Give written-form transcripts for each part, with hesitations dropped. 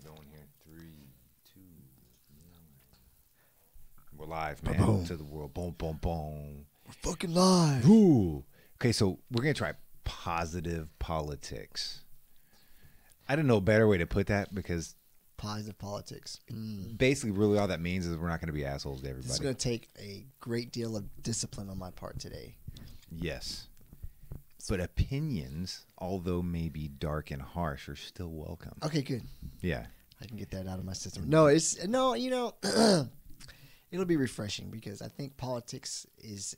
going here. 3, 2, 1. We're live, man. Boom. To the world. Boom, boom, boom. We're fucking live. Ooh. Okay, so we're going to try positive politics. I don't know a better way to put that because Positive politics. basically really all that means is we're not going to be assholes to everybody. This is going to take a great deal of discipline on my part today. Yes. But opinions, although maybe dark and harsh, are still welcome. Okay, good. Yeah. I can get that out of my system. No, it'll be refreshing because I think politics is,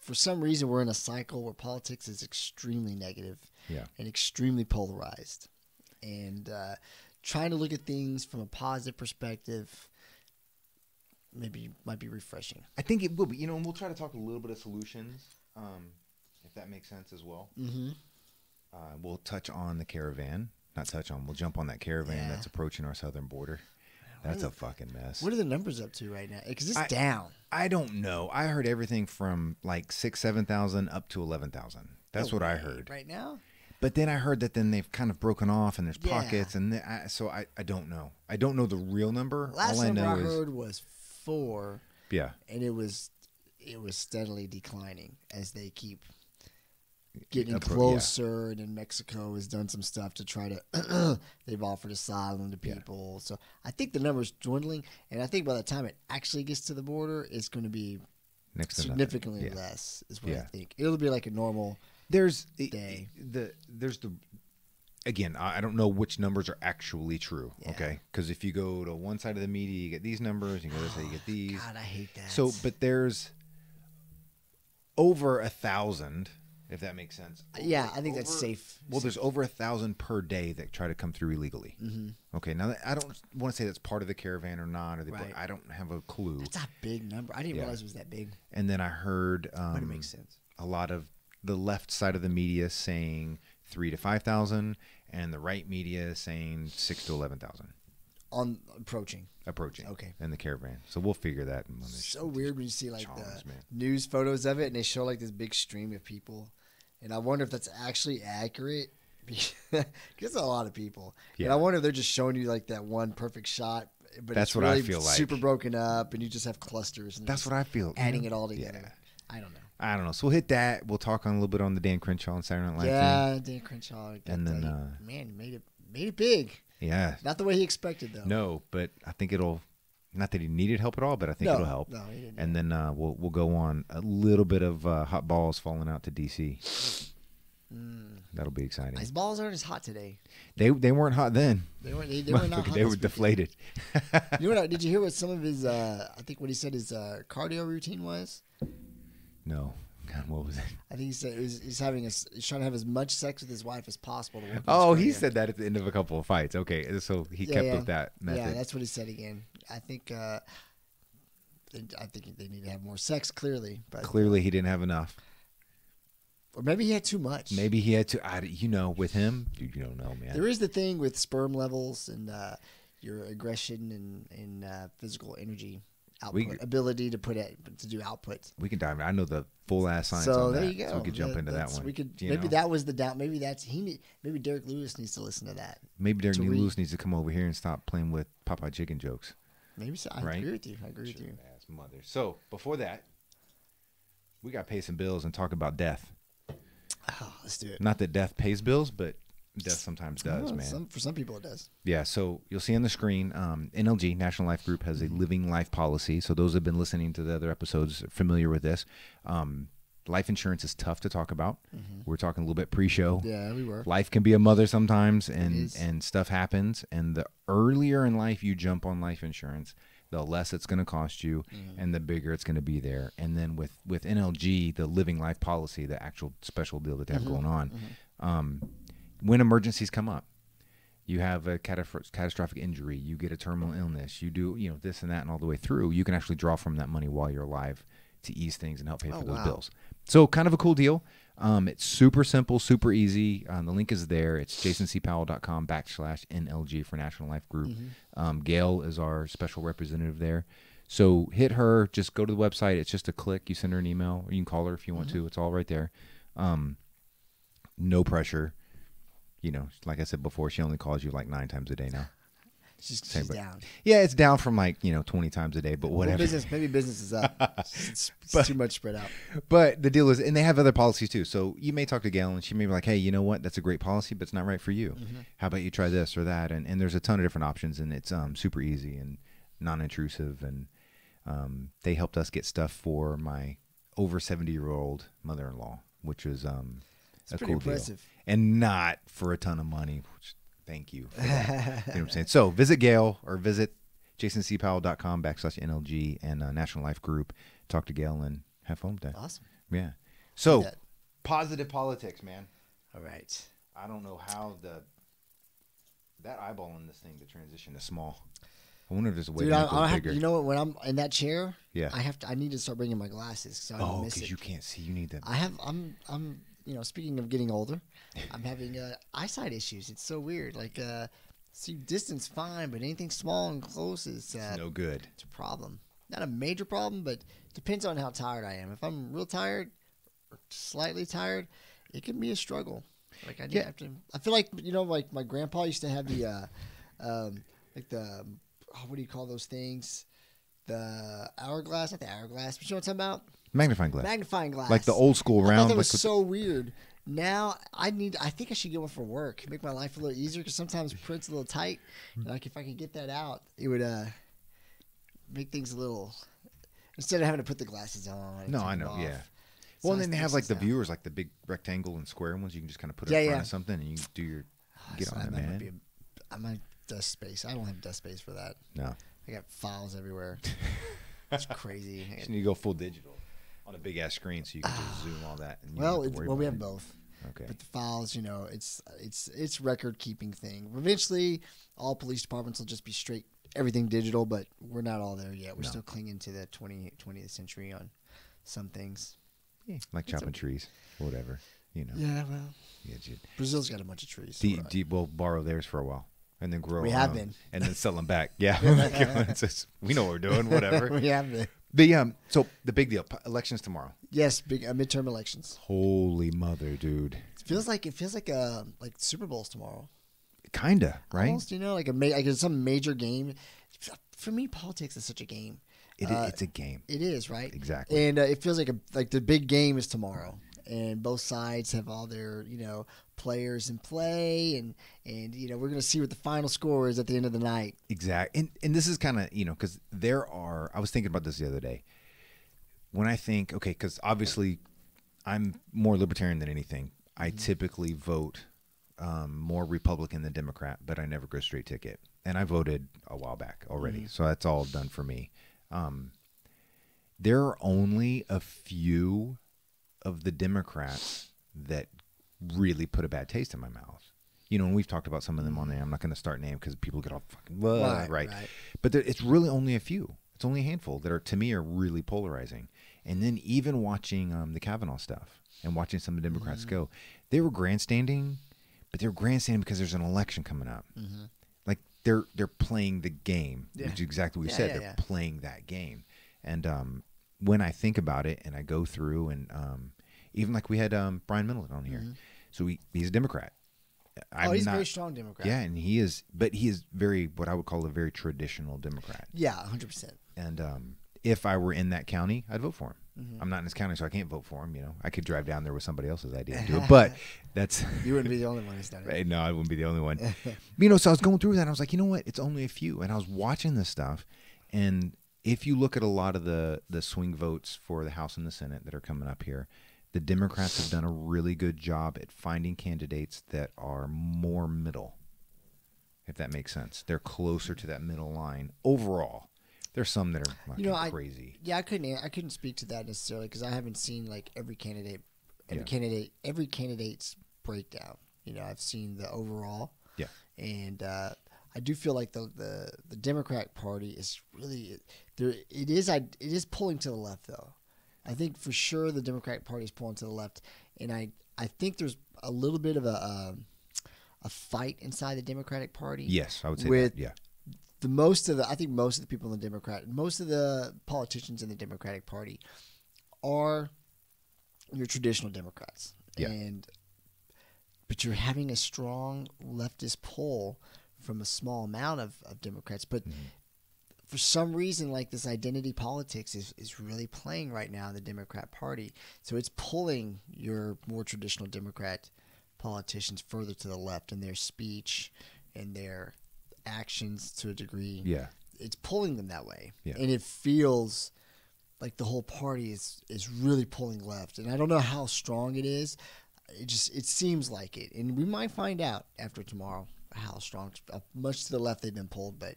for some reason, we're in a cycle where politics is extremely negative and extremely polarized. And trying to look at things from a positive perspective maybe might be refreshing. I think it will be. And we'll try to talk a little bit of solutions, if that makes sense as well. Mm-hmm. We'll touch on the caravan. Not touch on. We'll jump on that caravan that's approaching our southern border. That's a fucking mess. What are the numbers up to right now? Because it's down. I don't know. I heard everything from like 7,000 up to 11,000. That's what I heard. Right now? But then I heard that then they've kind of broken off and there's pockets. And so I don't know. I don't know the real number. Last All I number know I is heard was 4. Yeah. And it was steadily declining as they keep getting closer. And then Mexico has done some stuff to try to they've offered asylum to people. So I think the number's dwindling, and I think by the time it actually gets to the border, it's going to be significantly less is what I think. It'll be like a normal day. Again, I don't know which numbers are actually true, okay? Because if you go to one side of the media, you get these numbers, you go to the other side, you get these. God, I hate that. So, but there's over 1,000, if that makes sense. Yeah, I think that's safe. Well, there's over 1,000 per day that try to come through illegally. Mm-hmm. Okay, now I don't want to say that's part of the caravan or not, I don't have a clue. That's a big number. I didn't realize it was that big. And then I heard but it makes sense. A lot of the left side of the media saying 3,000 to 5,000, and the right media saying 6,000 to 11,000. On approaching. Okay. In the caravan. So we'll figure that. So weird when you see like the news photos of it, and they show like this big stream of people, and I wonder if that's actually accurate. Because it's a lot of people. Yeah. And I wonder if they're just showing you like that one perfect shot, but that's it's what really I feel like. Super broken up, and you just have clusters. And that's what I feel. Adding it all together. Yeah. I don't know. So we'll hit that. We'll talk on a little bit on the Dan Crenshaw and Saturday Night Live. Yeah, Dan Crenshaw. And then, man, made it big. Yeah. Not the way he expected, though. No, but I think it'll. Not that he needed help at all, but I think it'll help. No, he didn't. And then we'll go on a little bit of hot balls falling out to DC. That'll be exciting. His balls aren't as hot today. They weren't hot then. They were not hot. They were deflated. Did you hear what some of his? I think what he said his cardio routine was. No. God, what was it? I think he said he's trying to have as much sex with his wife as possible. He said that at the end of a couple of fights. Okay, so he kept with that method. Yeah, that's what he said again. I think they need to have more sex. Clearly, but clearly he didn't have enough. Or maybe he had too much. Maybe he had to. With him, you don't know, man. There is the thing with sperm levels and your aggression and physical energy. Ability to do output. We can dive in. I know the full ass science on that. There you go. So we could jump into that one. That was the doubt. Maybe maybe Derek Lewis needs to listen to that. Maybe Derek Lewis needs to come over here and stop playing with Popeye chicken jokes. Maybe so. I agree with you. Ass mother. So before that, we got to pay some bills and talk about death. Oh, let's do it. Not that death pays bills, but death sometimes does, man. For some people it does. Yeah, so you'll see on the screen, NLG, National Life Group, has a living life policy. So those who have been listening to the other episodes are familiar with this. Life insurance is tough to talk about. Mm-hmm. We're talking a little bit pre-show. Yeah, we were. Life can be a mother sometimes, and stuff happens. And the earlier in life you jump on life insurance, the less it's going to cost you, and the bigger it's going to be there. And then with NLG, the living life policy, the actual special deal that they have going on, when emergencies come up, you have a catastrophic injury, you get a terminal illness, you do this and that and all the way through, you can actually draw from that money while you're alive to ease things and help pay for those bills. So kind of a cool deal. It's super simple, super easy. The link is there. It's jasoncpowell.com/NLG for National Life Group. Gail is our special representative there. So hit her, just go to the website. It's just a click. You send her an email, or you can call her if you want to. It's all right there. No pressure. Like I said before, she only calls you like 9 times a day now. She's down. Yeah, it's down from 20 times a day, but whatever. Maybe business is up. It's too much spread out. But the deal is, and they have other policies too. So you may talk to Gail, and she may be like, hey, you know what? That's a great policy, but it's not right for you. Mm-hmm. How about you try this or that? And there's a ton of different options, and it's super easy and non-intrusive. And they helped us get stuff for my over 70-year-old mother-in-law, which was a cool impressive deal. And not for a ton of money, which, thank you for that. You know what I'm saying? So visit Gail or visit jasoncpowell.com/NLG and National Life Group. Talk to Gail and have fun with that. Awesome. Yeah. So positive politics, man. All right. I don't know how that eyeball in this thing to transition to small. I wonder if there's a way to make it bigger. You know what? When I'm in that chair, yeah, I need to start bringing my glasses so I don't miss it. Because you can't see. You need that. I'm speaking of getting older, I'm having eyesight issues. It's so weird. Like, see distance fine, but anything small and close is no good. It's a problem. Not a major problem, but depends on how tired I am. If I'm real tired or slightly tired, it can be a struggle. Like I feel like like my grandpa used to have the what do you call those things? The hourglass, not the hourglass, but you know what I'm talking about? Magnifying glass. Magnifying glass. Like the old school round. I thought that was so weird. Now I think I should get one for work. Make my life a little easier because sometimes print's a little tight. Like if I could get that out, it would make things a little. Instead of having to put the glasses on. No, I know. Yeah. Well, and then they have like the viewers, like the big rectangle and square ones. You can just kind of put it in front of something and you can do your get on it, man. I'm a dust space. I don't have dust space for that. No. I got files everywhere. It's crazy. You just need to go full digital on a big ass screen so you can just zoom all that. And we have both. Okay. But the files, it's record keeping thing. Eventually, all police departments will just be straight everything digital, but we're not all there yet. We're still clinging to the 20th century on some things. Yeah, like chopping trees or whatever. Yeah, well. Yeah, Brazil's got a bunch of trees. We'll borrow theirs for a while. And then grow. We have been. And then sell them back. Yeah. We know what we're doing. Whatever. We have been. But so the big deal. Elections tomorrow. Yes, big midterm elections. Holy mother, dude. It feels like Super Bowl's tomorrow. Kinda, right? Almost, like some major game. For me, politics is such a game. It's a game. It is, right? Exactly. And it feels like the big game is tomorrow. And both sides have all their, players in play, and we're going to see what the final score is at the end of the night. Exactly. And this is kind of, because I was thinking about this the other day. When I think, okay, because obviously I'm more libertarian than anything. I typically vote more Republican than Democrat, but I never go straight ticket. And I voted a while back already, so that's all done for me. There are only a few of the Democrats that really put a bad taste in my mouth. And we've talked about some of them on there. I'm not going to start names because people get all fucking right. But it's really only a few. It's only a handful that to me are really polarizing. And then even watching the Kavanaugh stuff and watching some of the Democrats go, they were grandstanding, but they're grandstanding because there's an election coming up. Mm-hmm. Like they're playing the game, which is exactly what we said. They're playing that game. And when I think about it and I go through and even like we had Brian Middleton on here. Mm-hmm. So he's a Democrat. He's a very strong Democrat. Yeah, and he is very, what I would call a very traditional Democrat. Yeah, 100%. And if I were in that county, I'd vote for him. Mm-hmm. I'm not in his county, so I can't vote for him. I could drive down there with somebody else's idea and do it, but that's... You wouldn't be the only one who's done it. No, I wouldn't be the only one. So I was going through that, and I was like, you know what? It's only a few. And I was watching this stuff, and if you look at a lot of the swing votes for the House and the Senate that are coming up here, the Democrats have done a really good job at finding candidates that are more middle, if that makes sense. They're closer to that middle line overall. There's some that are fucking crazy. Yeah, I couldn't speak to that necessarily because I haven't seen like every candidate's breakdown. I've seen the overall. Yeah. And I do feel like the Democratic Party is really there. It is pulling to the left though. I think for sure the Democratic Party is pulling to the left, and I think there's a little bit of a fight inside the Democratic Party. Yes, I would say that. Yeah. I think most of the people in most of the politicians in the Democratic Party are your traditional Democrats. Yeah. But you're having a strong leftist pull from a small amount of Democrats. But for some reason, like this identity politics is really playing right now in the Democrat Party. So it's pulling your more traditional Democrat politicians further to the left in their speech and their actions to a degree. Yeah. It's pulling them that way. Yeah. And it feels like the whole party is really pulling left. And I don't know how strong it is. It seems like it. And we might find out after tomorrow how strong, much to the left they've been pulled, but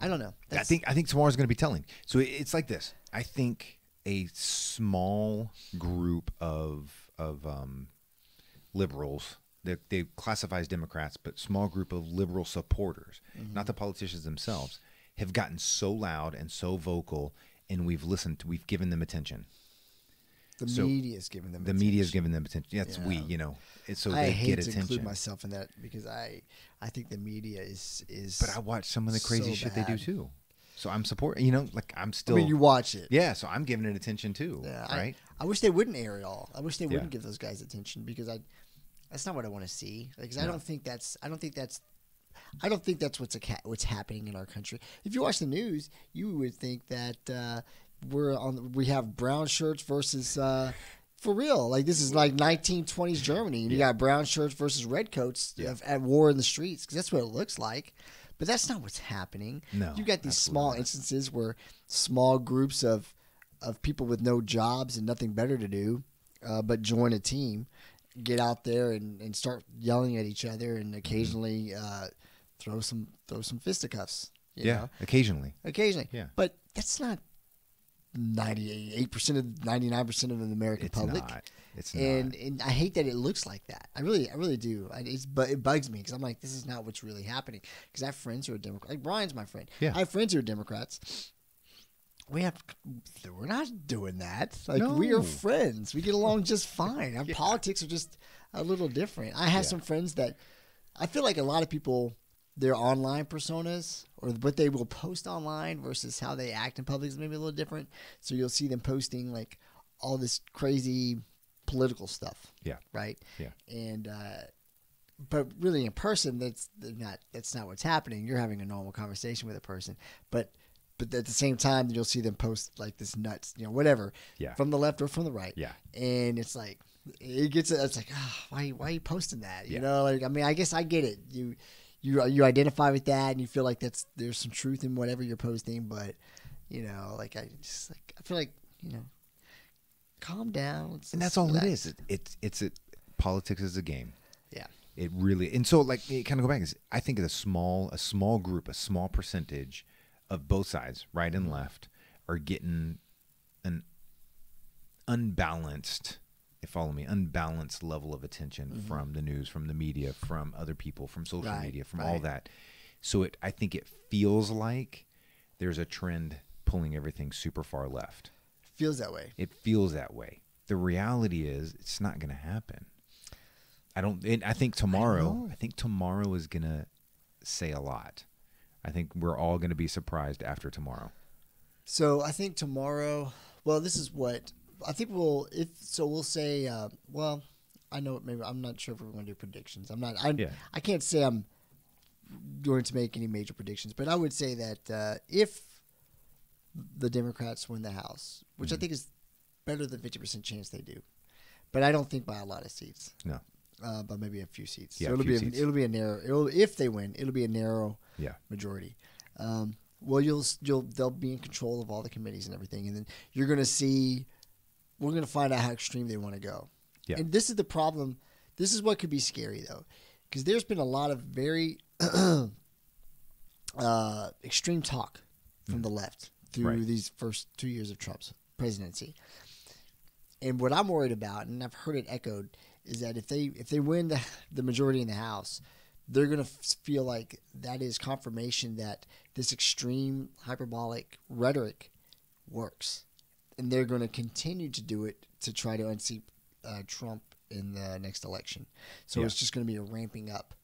I don't know. I think tomorrow's going to be telling. So it's like this. I think a small group of liberals, they classify as Democrats, but small group of liberal supporters, not the politicians themselves, have gotten so loud and so vocal, and we've given them attention. The media is giving them attention. The media is giving them attention. That's we, it's so they get attention. I hate to include myself in that because I think the media is. But I watch some of the crazy shit they do too. So I'm supporting, I'm still. I mean, you watch it. Yeah, so I'm giving it attention too. Yeah, right? I wish they wouldn't air it all. I wish they wouldn't give those guys attention because that's not what I want to see. Because I don't think that's what's happening in our country. If you watch the news, you would think that we have brown shirts versus for real. Like this is like 1920s Germany, and you got brown shirts versus red coats at war in the streets because that's what it looks like. But that's not what's happening. No, you got these small instances where small groups of people with no jobs and nothing better to do, but join a team, get out there and start yelling at each other, and occasionally throw some fisticuffs. You know? Occasionally. Yeah, but that's not 98% of 99% of the American public. It's not. And I hate that it looks like that. I really do. It bugs me because I'm like, this is not what's really happening. Because I have friends who are Democrats. Like Brian's my friend. Yeah. I have friends who are Democrats. We're not doing that. Like we are friends. We get along just fine. Our politics are just a little different. I have some friends that I feel like a lot of people, their online personas or what they will post online versus how they act in public is maybe a little different. So you'll see them posting like all this crazy political stuff. Yeah. Right. Yeah. And but really in person, that's not what's happening. You're having a normal conversation with a person, but at the same time, you'll see them post like this nuts, whatever, from the left or from the right. Yeah. And it's like, it's like, why are you posting that? I mean, I guess I get it. You identify with that and you feel like there's some truth in whatever you're posting, but I feel like, calm down. And that's all it is. It's politics is a game. Yeah. It really, and so like, it kind of go back is I think a small group, a small percentage of both sides, right and left, are getting an unbalanced level of attention from the news, from the media, from other people, from social media, from all that. So I think it feels like there's a trend pulling everything super far left. Feels that way. It feels that way. The reality is it's not going to happen. I think tomorrow is going to say a lot. I think we're all going to be surprised after tomorrow. So I think tomorrow, this is what I think we'll say, I know maybe I'm not sure if we're going to do predictions. I can't say I'm going to make any major predictions, but I would say that if the Democrats win the House, which I think is better than 50% chance they do, but I don't think by a lot of seats. No. But maybe a few seats. Yeah, so it'll be a narrow. If they win, it'll be a narrow majority. They'll be in control of all the committees and everything, and then you're going to see. We're going to find out how extreme they want to go. Yeah. And this is the problem. This is what could be scary though, because there's been a lot of very extreme talk from the left through these first 2 years of Trump's presidency. And what I'm worried about, and I've heard it echoed, is that if they win the majority in the House, they're going to feel like that is confirmation that this extreme hyperbolic rhetoric works. And they're going to continue to do it to try to unseat Trump in the next election. So it's just going to be a ramping up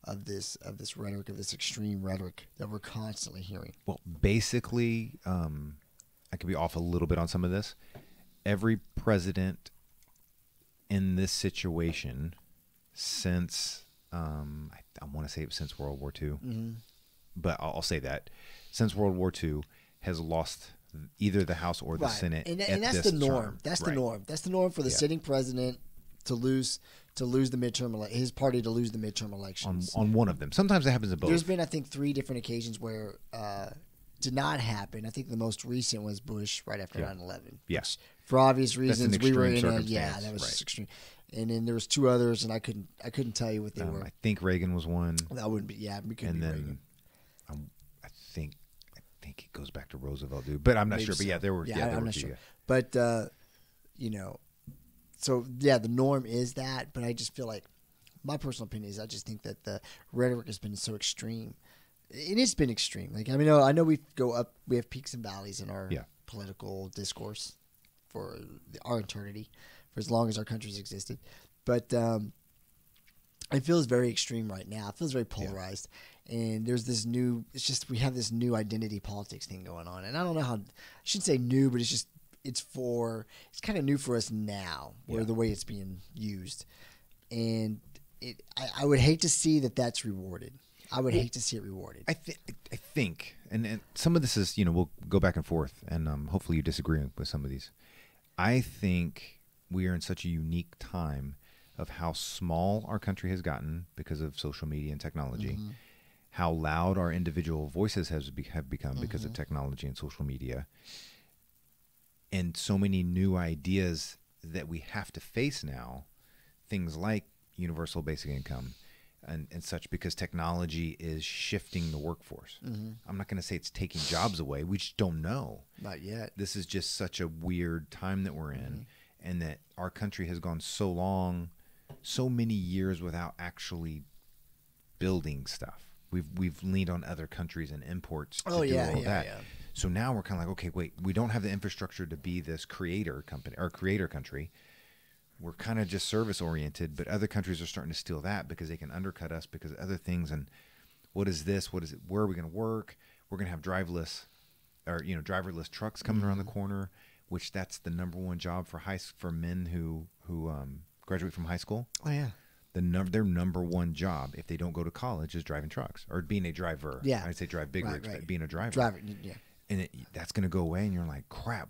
of this rhetoric, of this extreme rhetoric that we're constantly hearing. Well, basically, I could be off a little bit on some of this. Every president in this situation since I want to say it was since World War II, but I'll say that since World War II has lost either the House or the Senate. And that's the norm. That's the norm. That's the norm for the sitting president to lose the midterm, his party to lose the midterm elections. On one of them. Sometimes it happens in both. There's been, I think, 3 different occasions where did not happen. I think the most recent was Bush right after 9/11. Yes. For obvious reasons, we were in that was extreme. And then there was 2 others, and I couldn't tell you what they were. I think Reagan was one. That wouldn't be. Yeah, we could. And be then I think it goes back to Roosevelt, dude. But I'm not sure. But yeah, there were. Yeah, I'm not sure. But so yeah, the norm is that. But I just feel like my personal opinion is I just think that the rhetoric has been so extreme. It has been extreme. Like, I mean, I know we go up. We have peaks and valleys in our political discourse for our eternity, for as long as our country's existed. But it feels very extreme right now. It feels very polarized. And there's this new. It's just we have this new identity politics thing going on. And I don't know how. I shouldn't say new, but it's kind of new for us now, where the way it's being used. And I would hate to see that that's rewarded. I would hate to see it rewarded. I think, and some of this is, we'll go back and forth, and hopefully you disagree with some of these. I think we are in such a unique time of how small our country has gotten because of social media and technology, how loud our individual voices have become because of technology and social media, and so many new ideas that we have to face now, things like universal basic income, and such, because technology is shifting the workforce. I'm not going to say it's taking jobs away. We just don't know. Not yet. This is just such a weird time that we're in, and that our country has gone so many years without actually building stuff. We've leaned on other countries and imports to do all that. Yeah. So now we're kind of like, okay, wait, we don't have the infrastructure to be this creator country. We're kind of just service oriented, but other countries are starting to steal that because they can undercut us because of other things. And what is this? What is it? Where are we going to work? We're going to have driverless trucks coming around the corner, which that's the number one job for men who graduate from high school. Oh yeah. Their number one job, if they don't go to college, is driving trucks or being a driver. Yeah. I'd say drive big rigs, but being a driver. Driver, yeah. And that's going to go away, and you're like, crap.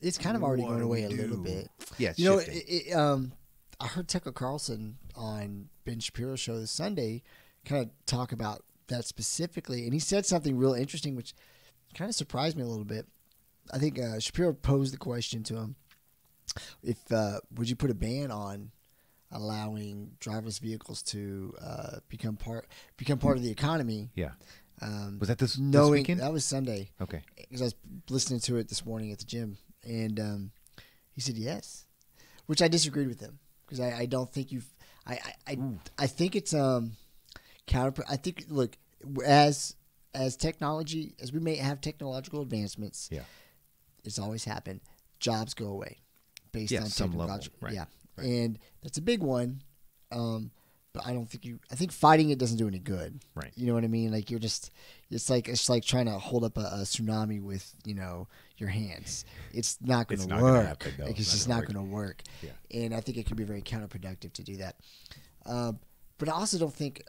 It's kind of already going away a little bit. Yeah, it's shifting. I heard Tucker Carlson on Ben Shapiro's show this Sunday kind of talk about that specifically, and he said something real interesting, which kind of surprised me a little bit. I think Shapiro posed the question to him: if would you put a ban on allowing driverless vehicles to become part of the economy? Yeah. Was that this weekend? That was Sunday. Okay. Because I was listening to it this morning at the gym, and he said yes, which I disagreed with him because I don't think I think it's counter. I think, look, as technology, as we may have technological advancements, it's always happened. Jobs go away based on some level, right? Yeah, right. And that's a big one. But I think fighting it doesn't do any good. Right. You know what I mean? Like it's like trying to hold up a tsunami with, your hands. It's not going to work. It's just not going to work. Yeah. And I think it can be very counterproductive to do that. But I also don't think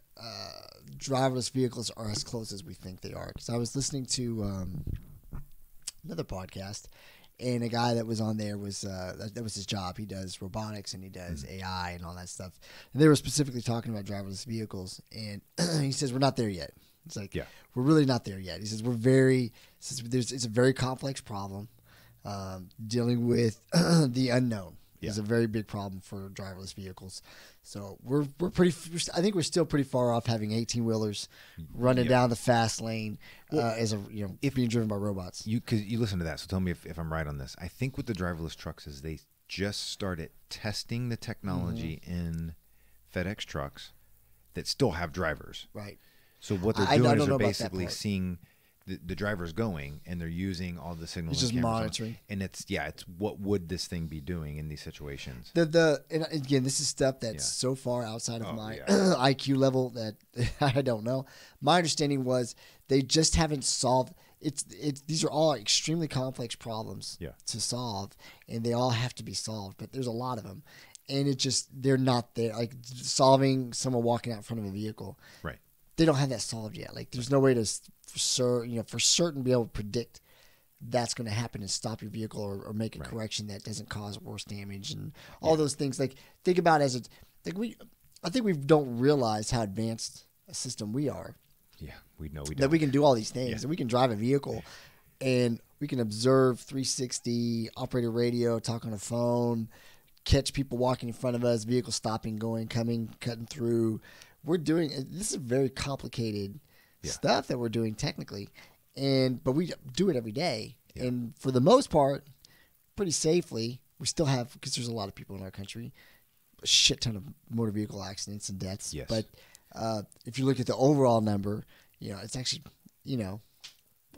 driverless vehicles are as close as we think they are. Because I was listening to another podcast, and a guy that was on there was that was his job. He does robotics and he does AI and all that stuff. And they were specifically talking about driverless vehicles, and he says we're not there yet. It's like we're really not there yet. He says it's a very complex problem. Dealing with the unknown is a very big problem for driverless vehicles. So I think we're still pretty far off having 18-wheelers running down the fast lane if being driven by robots. Because you listen to that, so tell me if I'm right on this. I think with the driverless trucks is they just started testing the technology in FedEx trucks that still have drivers. Right. So what they're doing is they're basically seeing the driver's going, and they're using all the signals. It's just monitoring, and it's what would this thing be doing in these situations? And again, this is stuff that's so far outside of my IQ level that I don't know. My understanding was they just haven't solved. These are all extremely complex problems to solve, and they all have to be solved. But there's a lot of them, and they're not there. Like solving someone walking out in front of a vehicle, right? They don't have that solved yet. Like there's no way to for certain be able to predict that's going to happen and stop your vehicle or make a correction that doesn't cause worse damage and all those things. Like think about I think we don't realize how advanced a system we are. Yeah, we know that we can do all these things and we can drive a vehicle and we can observe 360, operator radio, talk on the phone, catch people walking in front of us, vehicles stopping, going, coming, cutting through. This is very complicated stuff that we're doing technically, but we do it every day, and for the most part, pretty safely. We still have, because there's a lot of people in our country, a shit ton of motor vehicle accidents and deaths. Yes. But if you look at the overall number, it's actually,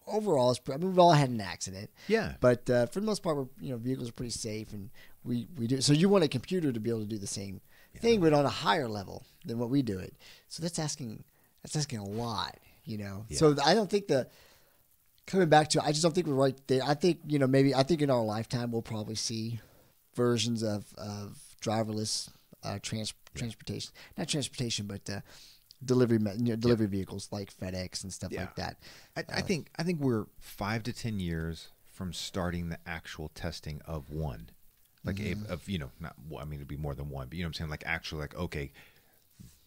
overall, we've all had an accident. Yeah. But for the most part, vehicles are pretty safe, and we do. So you want a computer to be able to do the same thing, but on a higher level than what we do it. So that's asking a lot, Yeah. So I don't think coming back to, I just don't think we're right there. I think, I think in our lifetime we'll probably see versions of driverless transportation, not transportation, but delivery vehicles like FedEx and stuff like that. I think we're 5 to 10 years from starting the actual testing of one. Like not, I mean, it'd be more than one, but you know what I'm saying? Like actually, like, okay,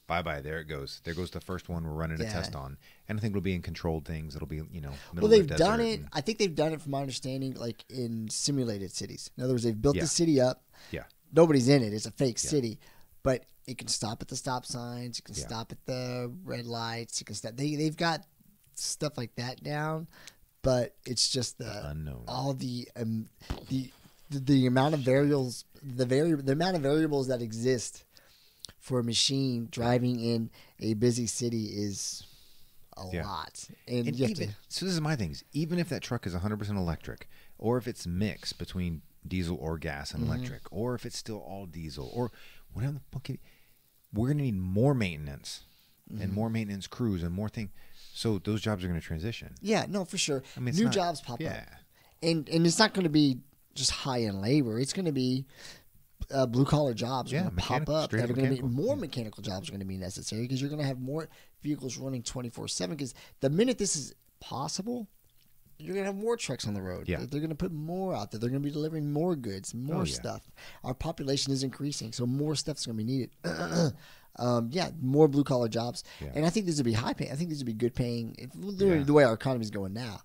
bye-bye, there it goes. There goes the first one we're running a test on. And I think it'll be in controlled things. It'll be, middle well, they've done it. I think they've done it, from my understanding, like in simulated cities. In other words, they've built the city up. Yeah. Nobody's in it. It's a fake city. But it can stop at the stop signs. It can stop at the red lights. It can stop. They've got stuff like that down. But it's just the unknown. All the amount of variables, the amount of variables that exist for a machine driving in a busy city is a lot. And so this is my thing. Even if that truck is 100% electric, or if it's mixed between diesel or gas and electric, or if it's still all diesel, or whatever the fuck, we're going to need more maintenance and more maintenance crews and more things. So those jobs are going to transition. Yeah, no, for sure. I mean, new jobs pop up. And it's not going to be just high-end labor. It's going to be blue-collar jobs are going to pop up. That are going to be more mechanical jobs are going to be necessary, because you're going to have more vehicles running 24/7. Because the minute this is possible, you're going to have more trucks on the road. Yeah. They're going to put more out there. They're going to be delivering more goods, more stuff. Our population is increasing, so more stuff's going to be needed. More blue-collar jobs. Yeah. And I think these will be high-paying. I think these will be good-paying. Literally the way our economy is going now.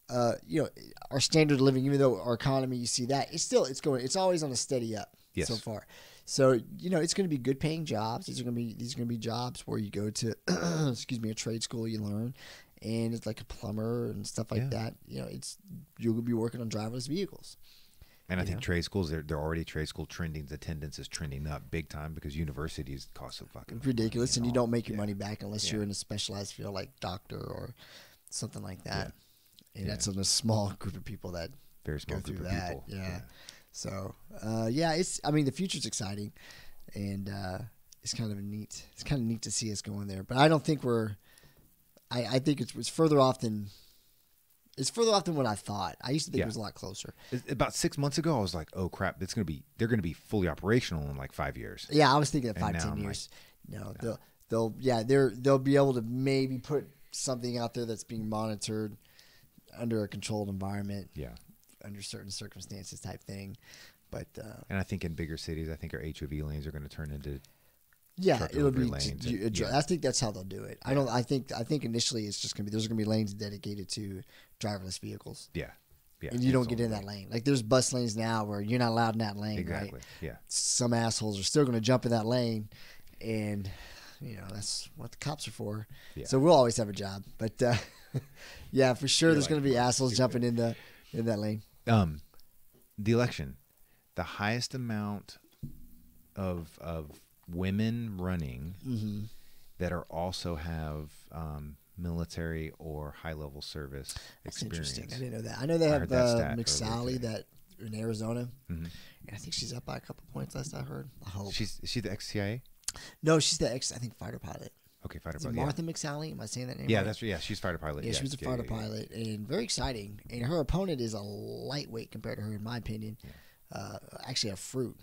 Our standard of living, even though our economy, you see that, it's always on a steady up so far. So, it's going to be good paying jobs. These are going to be jobs where you go to, a trade school, you learn, and it's like a plumber and stuff like that. You'll be working on driverless vehicles. And I think trade schools, they're already trade school trending. The attendance is trending up big time because universities cost so fucking ridiculous, and you don't make your money back unless you're in a specialized field like doctor or something like that. Yeah. And that's a small group of people that very small group of people. Yeah. So, the future's exciting, and it's kind of neat. It's kind of neat to see us going there. But I don't think I think it's further off than what I thought. I used to think it was a lot closer. About 6 months ago, I was like, "Oh crap! They're going to be fully operational in like 5 years." Yeah, I was thinking of 5-10 years. Like, they'll be able to maybe put something out there that's being monitored under a controlled environment, under certain circumstances type thing. But and I think in bigger cities, I think our HOV lanes are going to turn into it'll be lanes. I think that's how they'll do it. I think initially it's just going to be, there's going to be lanes dedicated to driverless vehicles. Yeah. And you don't get in that lane. Like there's bus lanes now where you're not allowed in that lane. Exactly. Right? Yeah. Some assholes are still going to jump in that lane, and that's what the cops are for. Yeah. So we'll always have a job, but for sure, there's going to be assholes jumping in that lane. The election, the highest amount of women running that are also have military or high level service experience. Interesting. I didn't know that. I know they have McSally that in Arizona, and I think she's up by a couple points. Last I heard. I hope is she the ex-CIA? No, she's the fighter pilot. Okay, fighter pilot. Martha McSally. Am I saying that name? Yeah, right? she's fighter pilot. Yeah, she was a fighter pilot, and very exciting. And her opponent is a lightweight compared to her, in my opinion. Actually, a fruit.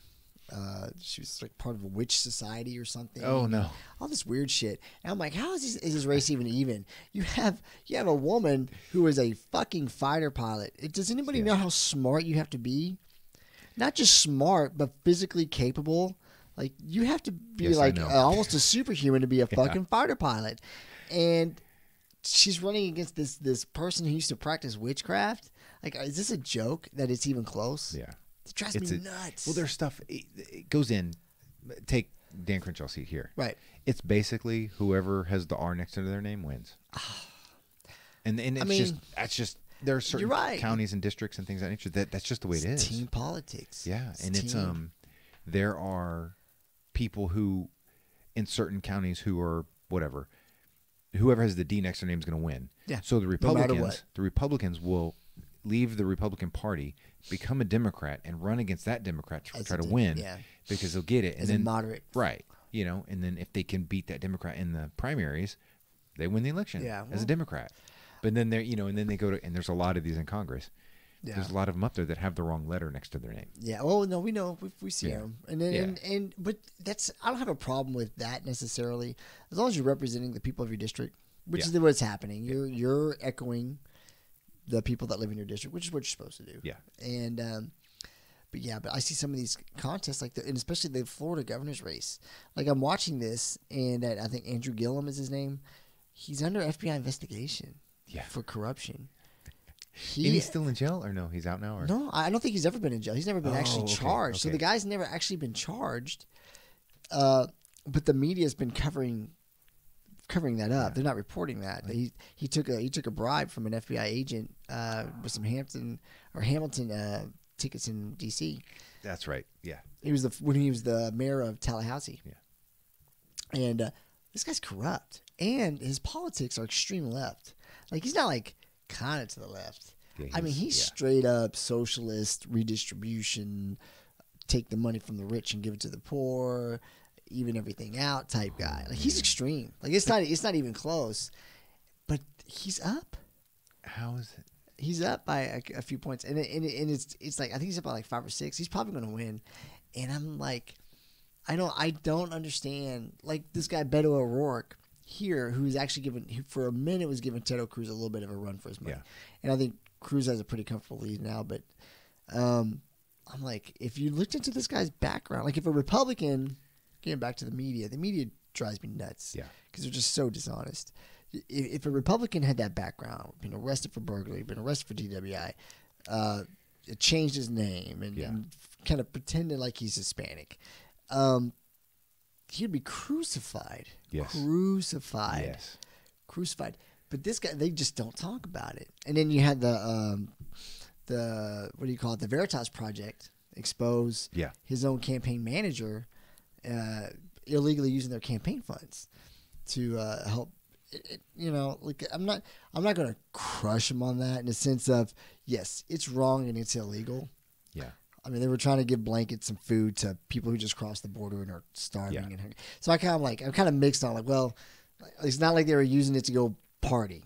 She was like part of a witch society or something. Oh no! All this weird shit. And I'm like, how is this race even? You have a woman who is a fucking fighter pilot. Does anybody know how smart you have to be? Not just smart, but physically capable. Like you have to be almost a superhuman to be a fucking fighter pilot. And she's running against this person who used to practice witchcraft. Like, is this a joke that it's even close? Yeah. It drives me nuts. Well, there's stuff. It goes in. Take Dan Crenshaw's seat here. Right. It's basically whoever has the R next to their name wins. and that's just there are certain counties and districts and things of that nature that's just the way it is. Team politics. Yeah, there are people who in certain counties who are whatever. Whoever has the D next to their name is going to win. Yeah. So the Republicans will leave the Republican Party, become a Democrat, and run against that Democrat to try to win because they'll get it. And then moderate. Right. And then if they can beat that Democrat in the primaries, they win the election as a Democrat. But then and then they go to, and there's a lot of these in Congress. Yeah. There's a lot of them up there that have the wrong letter next to their name. Yeah. Oh no, we know. We see them. And then, but I don't have a problem with that necessarily, as long as you're representing the people of your district, which is what's happening. You're echoing the people that live in your district, which is what you're supposed to do. Yeah. And but I see some of these contests and especially the Florida governor's race. Like I'm watching this, and I think Andrew Gillum is his name. He's under FBI investigation. For corruption. He's still in jail, or no? He's out now, or no? I don't think he's ever been in jail. He's never been actually charged. Okay. So the guy's never actually been charged. But the media's been covering that up. They're not reporting that. He took a bribe from an FBI agent with some Hamilton tickets in D.C. That's right. Yeah. When he was the mayor of Tallahassee. Yeah. And this guy's corrupt, and his politics are extreme left. Like he's not like kind of to the left. Yeah, I mean, he's straight up socialist, redistribution, take the money from the rich and give it to the poor, even everything out type guy. Like he's extreme. Like it's not even close. But he's up. How is it? He's up by a few points, and it's like I think he's up by like 5 or 6. He's probably going to win, and I'm like, I don't understand. Like this guy Beto O'Rourke here, who's actually for a minute was giving Ted Cruz a little bit of a run for his money, and I think Cruz has a pretty comfortable lead now. But I'm like, if you looked into this guy's background, like if a Republican, getting back to the media drives me nuts, because they're just so dishonest. If a Republican had that background, been arrested for burglary, been arrested for DWI, changed his name and kind of pretended like he's Hispanic, he'd be crucified. Yes. Crucified. But this guy, they just don't talk about it. And then you had the what do you call it? The Veritas Project expose his own campaign manager illegally using their campaign funds to help. Like I'm not going to crush him on that in the sense of yes, it's wrong and it's illegal. Yeah. I mean, they were trying to give blankets and food to people who just crossed the border and are starving and hungry. So I'm kind of mixed on like, well, it's not like they were using it to go party.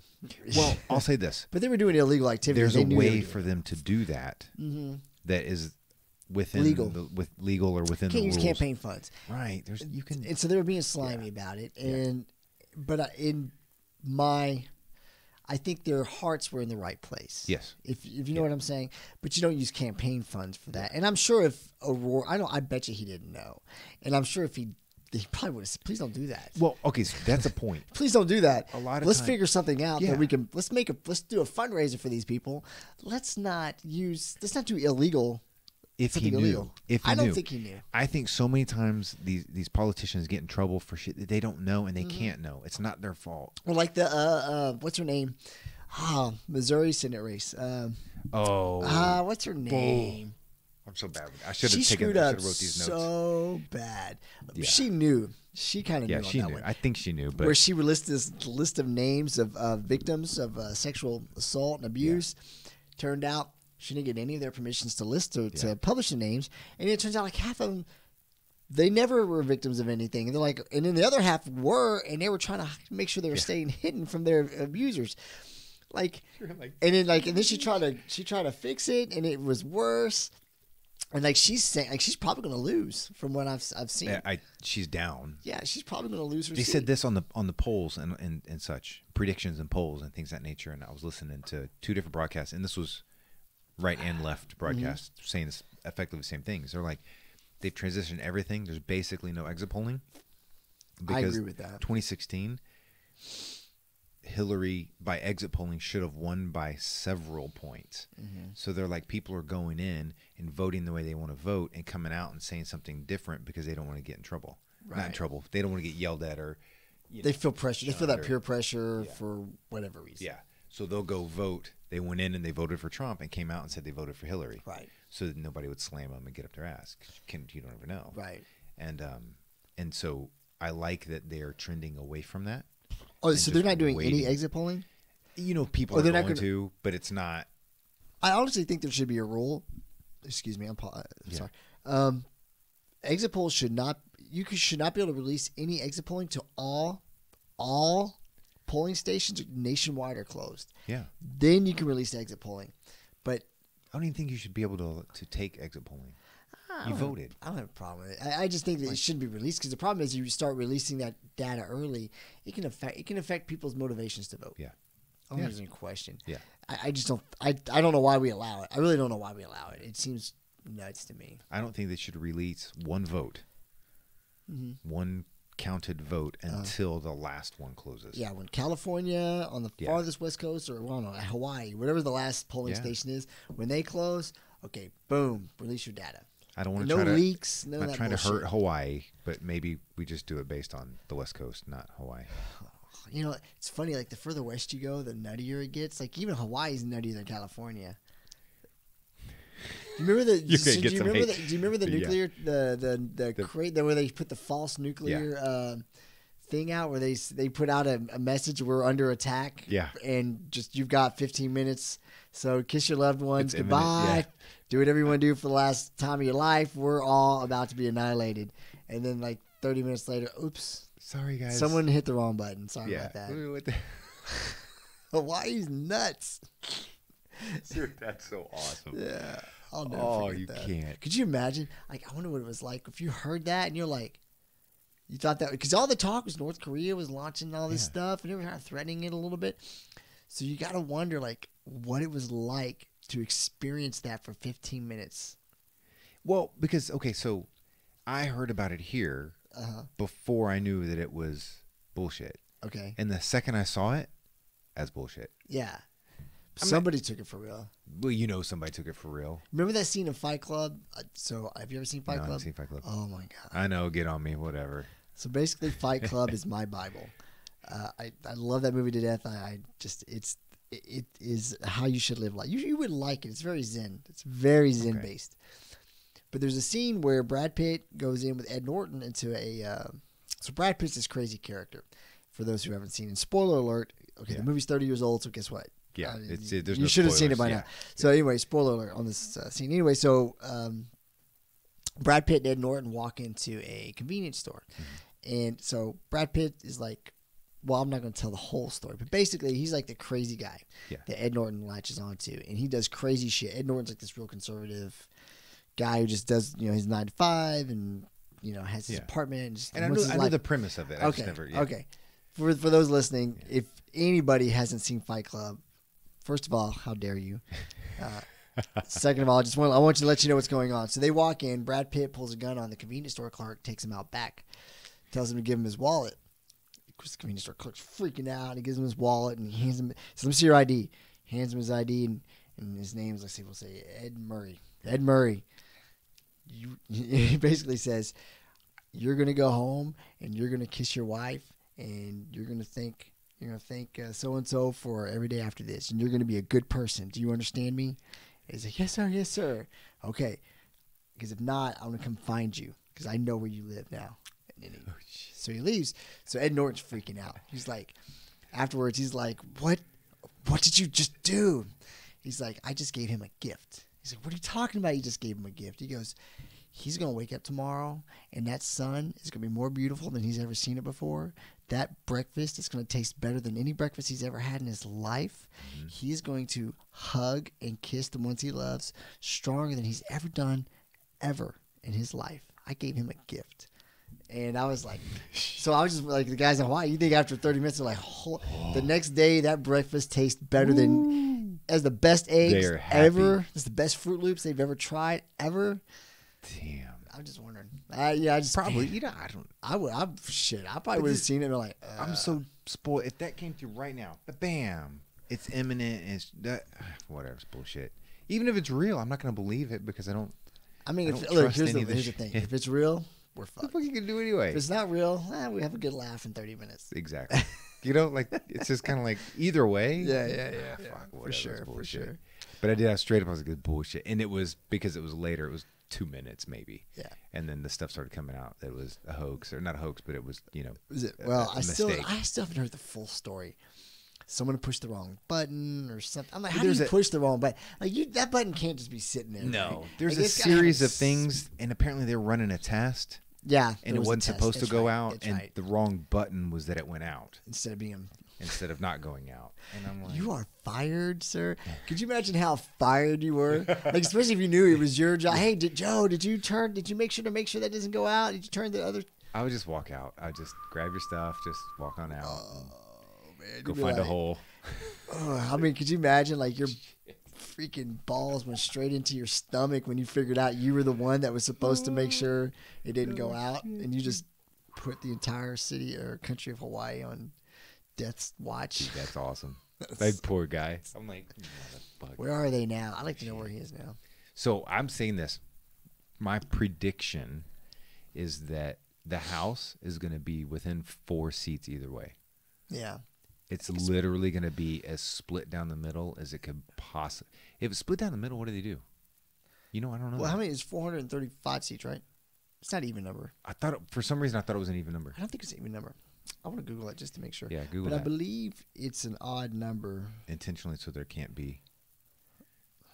Well, I'll say this. But they were doing illegal activity. There's a way for them to do that that is within legal or within the rules. Can't use campaign funds. Right. And so they were being slimy about it. But I think their hearts were in the right place. Yes. If you know what I'm saying. But you don't use campaign funds for that. And I'm sure if O'Rourke, I bet you he didn't know. And I'm sure if he probably would have said, please don't do that. Well, okay, so that's a point. Please don't do that. Let's figure something out that we can, let's do a fundraiser for these people. Let's not do illegal. If he knew. I don't think he knew. I think so many times these politicians get in trouble for shit that they don't know and they can't know. It's not their fault. Or like the what's her name? Missouri Senate race. What's her name? I'm so bad with it. I should have wrote these notes. So bad. Yeah. She knew. She kind of knew on that one. I think she knew. But where she would list this list of names of victims of sexual assault and abuse. Turned out she didn't get any of their permissions to list to publish the names, and it turns out like half of them, they never were victims of anything, and they're like, and then the other half were, and they were trying to make sure they were staying hidden from their abusers, and then she tried to fix it, and it was worse. And like she's saying, like she's probably going to lose from what I've seen. She's down. Yeah, she's probably going to lose her They seat. said this on the polls and such predictions and polls and things of that nature. And I was listening to 2 different broadcasts, and this was right and left broadcasts saying this, effectively the same things. They're like, they've transitioned everything. There's basically no exit polling. I agree with that. 2016, Hillary, by exit polling, should have won by several points. So they're like, people are going in and voting the way they want to vote and coming out and saying something different because they don't want to get in trouble. Right. Not in trouble. They don't want to get yelled at or they feel pressure. They feel that peer pressure for whatever reason. Yeah. So they'll go vote. They went in and they voted for Trump and came out and said they voted for Hillary. Right. So that nobody would slam them and get up their ass. You don't ever know. Right. And so I like that they're trending away from that. Oh, so they're not doing any exit polling? You know, people are going to, but it's not. I honestly think there should be a rule. Excuse me, I'm sorry. Exit polls should not. You should not be able to release any exit polling to all polling stations nationwide are closed. Yeah. Then you can release exit polling, but I don't even think you should be able to take exit polling. You voted. I don't have a problem with it. I just think that it shouldn't be released because the problem is you start releasing that data early, it can affect people's motivations to vote. Yeah. I don't think there's any question. Yeah. I just don't. I don't know why we allow it. I really don't know why we allow it. It seems nuts to me. I don't think they should release one vote, one counted vote until the last one closes. Yeah, when California on the farthest west coast, or I don't know, Hawaii, whatever the last polling station is, when they close, okay, boom, release your data. I don't want to try to leaks. No, not trying to hurt Hawaii, but maybe we just do it based on the West Coast, not Hawaii. You know, it's funny. Like the further west you go, the nuttier it gets. Like even Hawaii's nuttier than California. Do you remember the? Do you remember the nuclear the crate where they put the false nuclear thing out where they put out a message, we're under attack. Yeah. And just you've got 15 minutes. So kiss your loved ones goodbye. Do whatever you want to do for the last time of your life. We're all about to be annihilated. And then like 30 minutes later, oops. Sorry, guys. Someone hit the wrong button. Sorry about that. Hawaii's nuts. Dude, that's so awesome. Yeah. I'll never forget that. Can't. Could you imagine? Like, I wonder what it was like if you heard that and you're like, you thought that, because all the talk was North Korea was launching all this stuff and they were kind of threatening it a little bit. So you got to wonder, like, what it was like to experience that for 15 minutes. Well, because, okay, so I heard about it here before I knew that it was bullshit. Okay. And the second I saw it, as bullshit. Yeah. Somebody took it for real. Well, you know somebody took it for real. Remember that scene in Fight Club? So, have you ever seen Fight Club? I haven't seen Fight Club. Oh, my God. I know. Get on me. Whatever. So, basically, Fight Club is my Bible. I love that movie to death. It is how you should live life. You would like it. It's very zen. It's very zen based. But there's a scene where Brad Pitt goes in with Ed Norton into so Brad Pitt's this crazy character. For those who haven't seen it, spoiler alert. Okay, the movie's 30 years old, so guess what? Yeah, you should have seen it by now. So anyway, spoiler alert on this scene. Anyway, so Brad Pitt and Ed Norton walk into a convenience store, and so Brad Pitt is like, well, I'm not going to tell the whole story, but basically he's like the crazy guy that Ed Norton latches onto, and he does crazy shit. Ed Norton's like this real conservative guy who just does, his 9 to 5 and, has his apartment. And I know the premise of it. Okay. For those listening, if anybody hasn't seen Fight Club, first of all, how dare you? Second of all, I want you to let you know what's going on. So they walk in, Brad Pitt pulls a gun on the convenience store clerk, takes him out back, tells him to give him his wallet. The convenience store clerk's freaking out. He gives him his wallet and he hands him. Says, "Let me see your ID." Hands him his ID and his name's, we'll say Ed Murray. Ed Murray. He basically says, "You're gonna go home and you're gonna kiss your wife and you're gonna thank so and so for every day after this, and you're gonna be a good person. Do you understand me?" He's like, "Yes, sir. Yes, sir." Okay. Because if not, I'm gonna come find you because I know where you live now. So he leaves. So Ed Norton's freaking out. He's like, afterwards, he's like, what did you just do? He's like, I just gave him a gift. He's like, what are you talking about? You just gave him a gift. He goes, he's going to wake up tomorrow, and that sun is going to be more beautiful than he's ever seen it before. That breakfast is going to taste better than any breakfast he's ever had in his life. Mm-hmm. He's going to hug and kiss the ones he loves stronger than he's ever done ever in his life. I gave him a gift. And I was like, so I was just like, the guys in Hawaii, you think after 30 minutes, they're like, the next day that breakfast tastes better than, as the best eggs ever. It's the best Fruit Loops they've ever tried, ever. Damn. I'm just wondering. I just probably, I probably would have seen it and been like, I'm so spoiled. If that came through right now, but bam, it's imminent. It's that, whatever, it's bullshit. Even if it's real, I'm not going to believe it because I don't. I mean, here's the thing. If it's real, we're fucked. What the fuck you can do anyway? If it's not real, we have a good laugh in 30 minutes. Exactly. Like, it's just kind of like either way. Yeah. Fuck, for sure. But I did ask straight up. I was like, it's bullshit. And it was, because it was later, it was 2 minutes maybe. Yeah. And then the stuff started coming out that it was a hoax, or not a hoax, but it was, Was it? Well, I still haven't heard the full story. Someone pushed the wrong button or something. I'm like, how do you push the wrong button? Like, that button can't just be sitting there. No. Right? There's a series of things, and apparently they were running a test. Yeah. And it wasn't supposed to go out, and the wrong button was that it went out. Instead of not going out. And I'm like, you are fired, sir. Could you imagine how fired you were? Like, especially if you knew it was your job. Hey, Joe, did you make sure that doesn't go out? Did you turn the other? I would just walk out. I would just grab your stuff, just walk on out. Oh, man. Go find a hole. I mean, could you imagine, like, your freaking balls went straight into your stomach when you figured out you were the one that was supposed to make sure it didn't go out, and you just put the entire city or country of Hawaii on death's watch. Dude, that's awesome. That poor guy. I'm like, motherfucker. Where are they now? I'd like to know where he is now. So I'm saying this. My prediction is that the House is going to be within 4 seats either way. Yeah. It's literally going to be as split down the middle as it could possibly. If it's split down the middle, what do they do? I don't know. Well, how many is 435 seats, right? It's not an even number. For some reason, I thought it was an even number. I don't think it's an even number. I want to Google it just to make sure. Yeah, Google that. But I believe it's an odd number. Intentionally, so there can't be.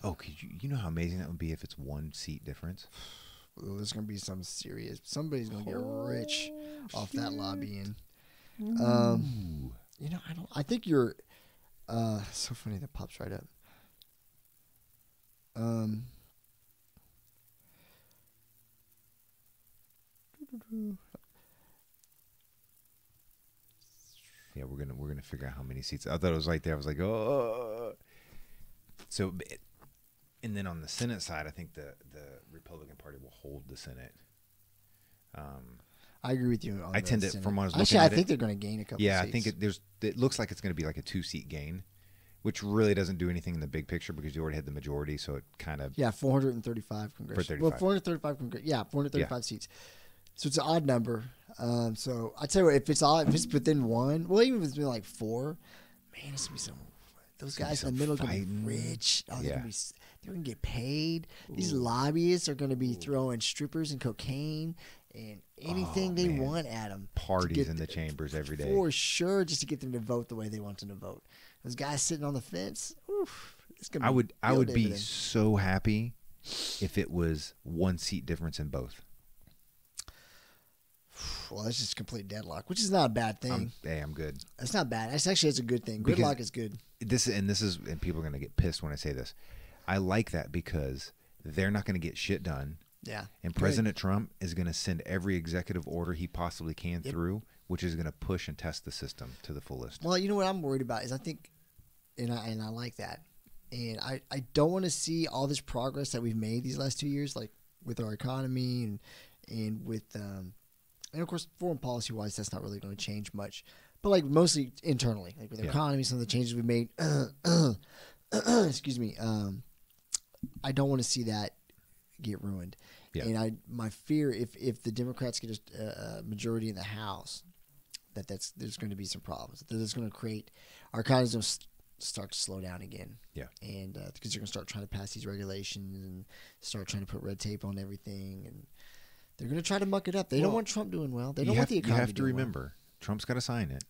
Oh, could you know how amazing that would be if it's 1 seat difference? Well, there's going to be some serious. Somebody's going to get rich off that lobbying. I think you're. So funny that pops right up. Yeah, we're gonna figure out how many seats. I thought it was right there. I was like, oh. So, and then on the Senate side, I think the Republican Party will hold the Senate. I agree with you. I tend to, Senate. from what I was looking I at, think they're going to gain a couple. Yeah, seats. I think it looks like it's going to be like a 2-seat gain, which really doesn't do anything in the big picture because you already had the majority. So it kind of 435 congressional. Well, 435 435 seats. So it's an odd number. So I tell you what, if it's within 1, well, even if it's been like 4, man, it's gonna be some. Those guys in the middle are gonna be rich. Oh, they're gonna get paid. These lobbyists are gonna be throwing strippers and cocaine and anything they want at them. Parties in the chambers every day for sure, just to get them to vote the way they want them to vote. Those guys sitting on the fence. Oof, it's gonna. I would be so happy if it was 1 seat difference in both. Well, that's just complete deadlock, which is not a bad thing. I'm good. It's not bad. It's a good thing. Gridlock is good. And people are going to get pissed when I say this. I like that because they're not going to get shit done. Yeah. And President Trump is going to send every executive order he possibly can through, which is going to push and test the system to the fullest. Well, you know what I'm worried about is I think, and I like that, and I don't want to see all this progress that we've made these last 2 years, like with our economy and with and of course, foreign policy wise, that's not really going to change much. But like mostly internally, like with the economy, some of the changes we've made. Excuse me. I don't want to see that get ruined. Yeah. And my fear, if the Democrats get a majority in the House, there's going to be some problems. That it's going to create our economy's going to start to slow down again. Yeah. And because you're going to start trying to pass these regulations and start trying to put red tape on everything and. They're going to try to muck it up. They don't want Trump doing well. They don't want the economy doing well. You have to remember, Trump's got to sign it,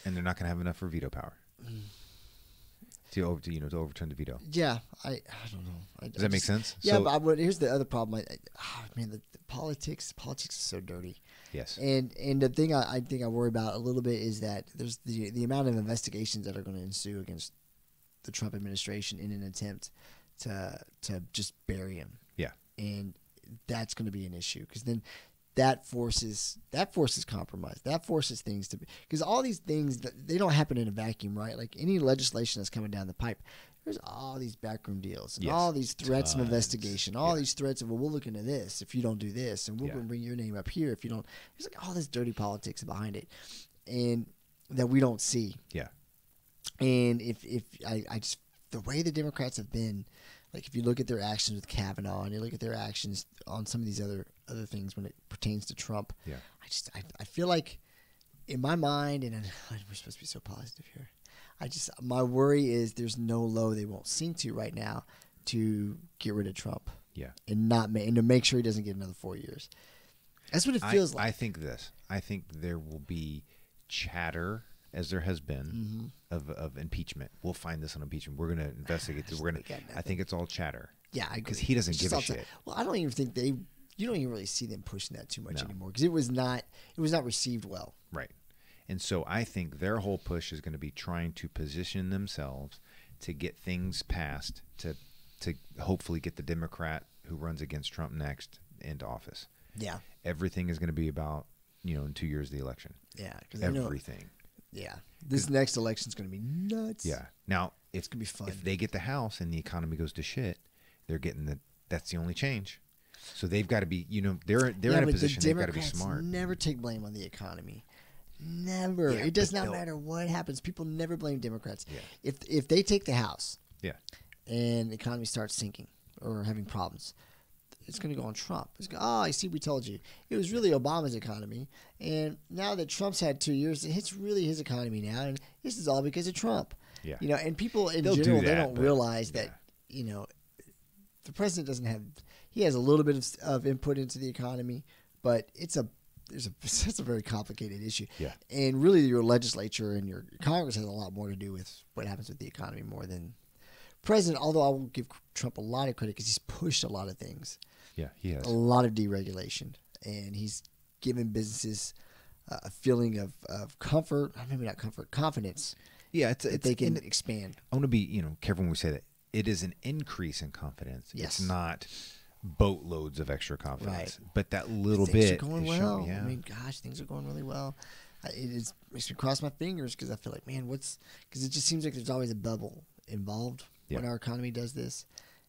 and they're not going to have enough for veto power to overturn the veto. Yeah, I don't know. Does that make sense? Yeah, but here's the other problem. The politics is so dirty. Yes. And the thing I think I worry about a little bit is that there's the amount of investigations that are going to ensue against the Trump administration in an attempt to just bury him. Yeah. And that's going to be an issue, because then that forces compromise. That forces things to be, because all these things, they don't happen in a vacuum, right? Like any legislation that's coming down the pipe, there's all these backroom deals and all these threats of investigation, all these threats of, well, we'll look into this if you don't do this, and we're going to bring your name up here if you don't. There's like all this dirty politics behind it, and that we don't see. Yeah. And if I just, the way the Democrats have been, like if you look at their actions with Kavanaugh and you look at their actions on some of these other things when it pertains to Trump, I feel like in my mind, and we're supposed to be so positive here, my worry is there's no low they won't sink to right now to get rid of Trump. Yeah. And to make sure he doesn't get another 4 years. That's what it feels like. I think there will be chatter, as there has been, of impeachment. We'll find this on impeachment. We're going to investigate this. I think it's all chatter. Yeah, I agree. Because he doesn't give a shit. Well, I don't even think you don't even really see them pushing that too much anymore, because it was not received well. Right. And so I think their whole push is going to be trying to position themselves to get things passed to hopefully get the Democrat who runs against Trump next into office. Yeah. Everything is going to be about, in 2 years, the election. Yeah. Everything. Yeah. This next election is going to be nuts. Yeah. Now, it's going to be fun. If they get the House and the economy goes to shit, they're getting that's the only change. So they've got to be, they're in a position they've got to be smart. Never take blame on the economy. Never. It does not matter what happens. People never blame Democrats. Yeah. If they take the House, and the economy starts sinking or having problems, it's going to go on Trump. I see, we told you. It was really Obama's economy, and now that Trump's had 2 years, it's really his economy now, and this is all because of Trump. Yeah. And people in general, they don't realize that, the president doesn't have. He has a little bit of input into the economy, but it's a very complicated issue. Yeah. And really, your legislature and your Congress has a lot more to do with what happens with the economy more than president. Although I will give Trump a lot of credit because he's pushed a lot of things. Yeah, he has a lot of deregulation, and he's given businesses a feeling of comfort. Maybe not comfort, confidence. Yeah, they can expand. I want to be careful when we say that. It is an increase in confidence. Yes. It's not boatloads of extra confidence, right. But that little things bit are going well. Yeah. I mean, gosh, things are going really well. It makes me cross my fingers because I feel like, man, because it just seems like there's always a bubble involved when our economy does this,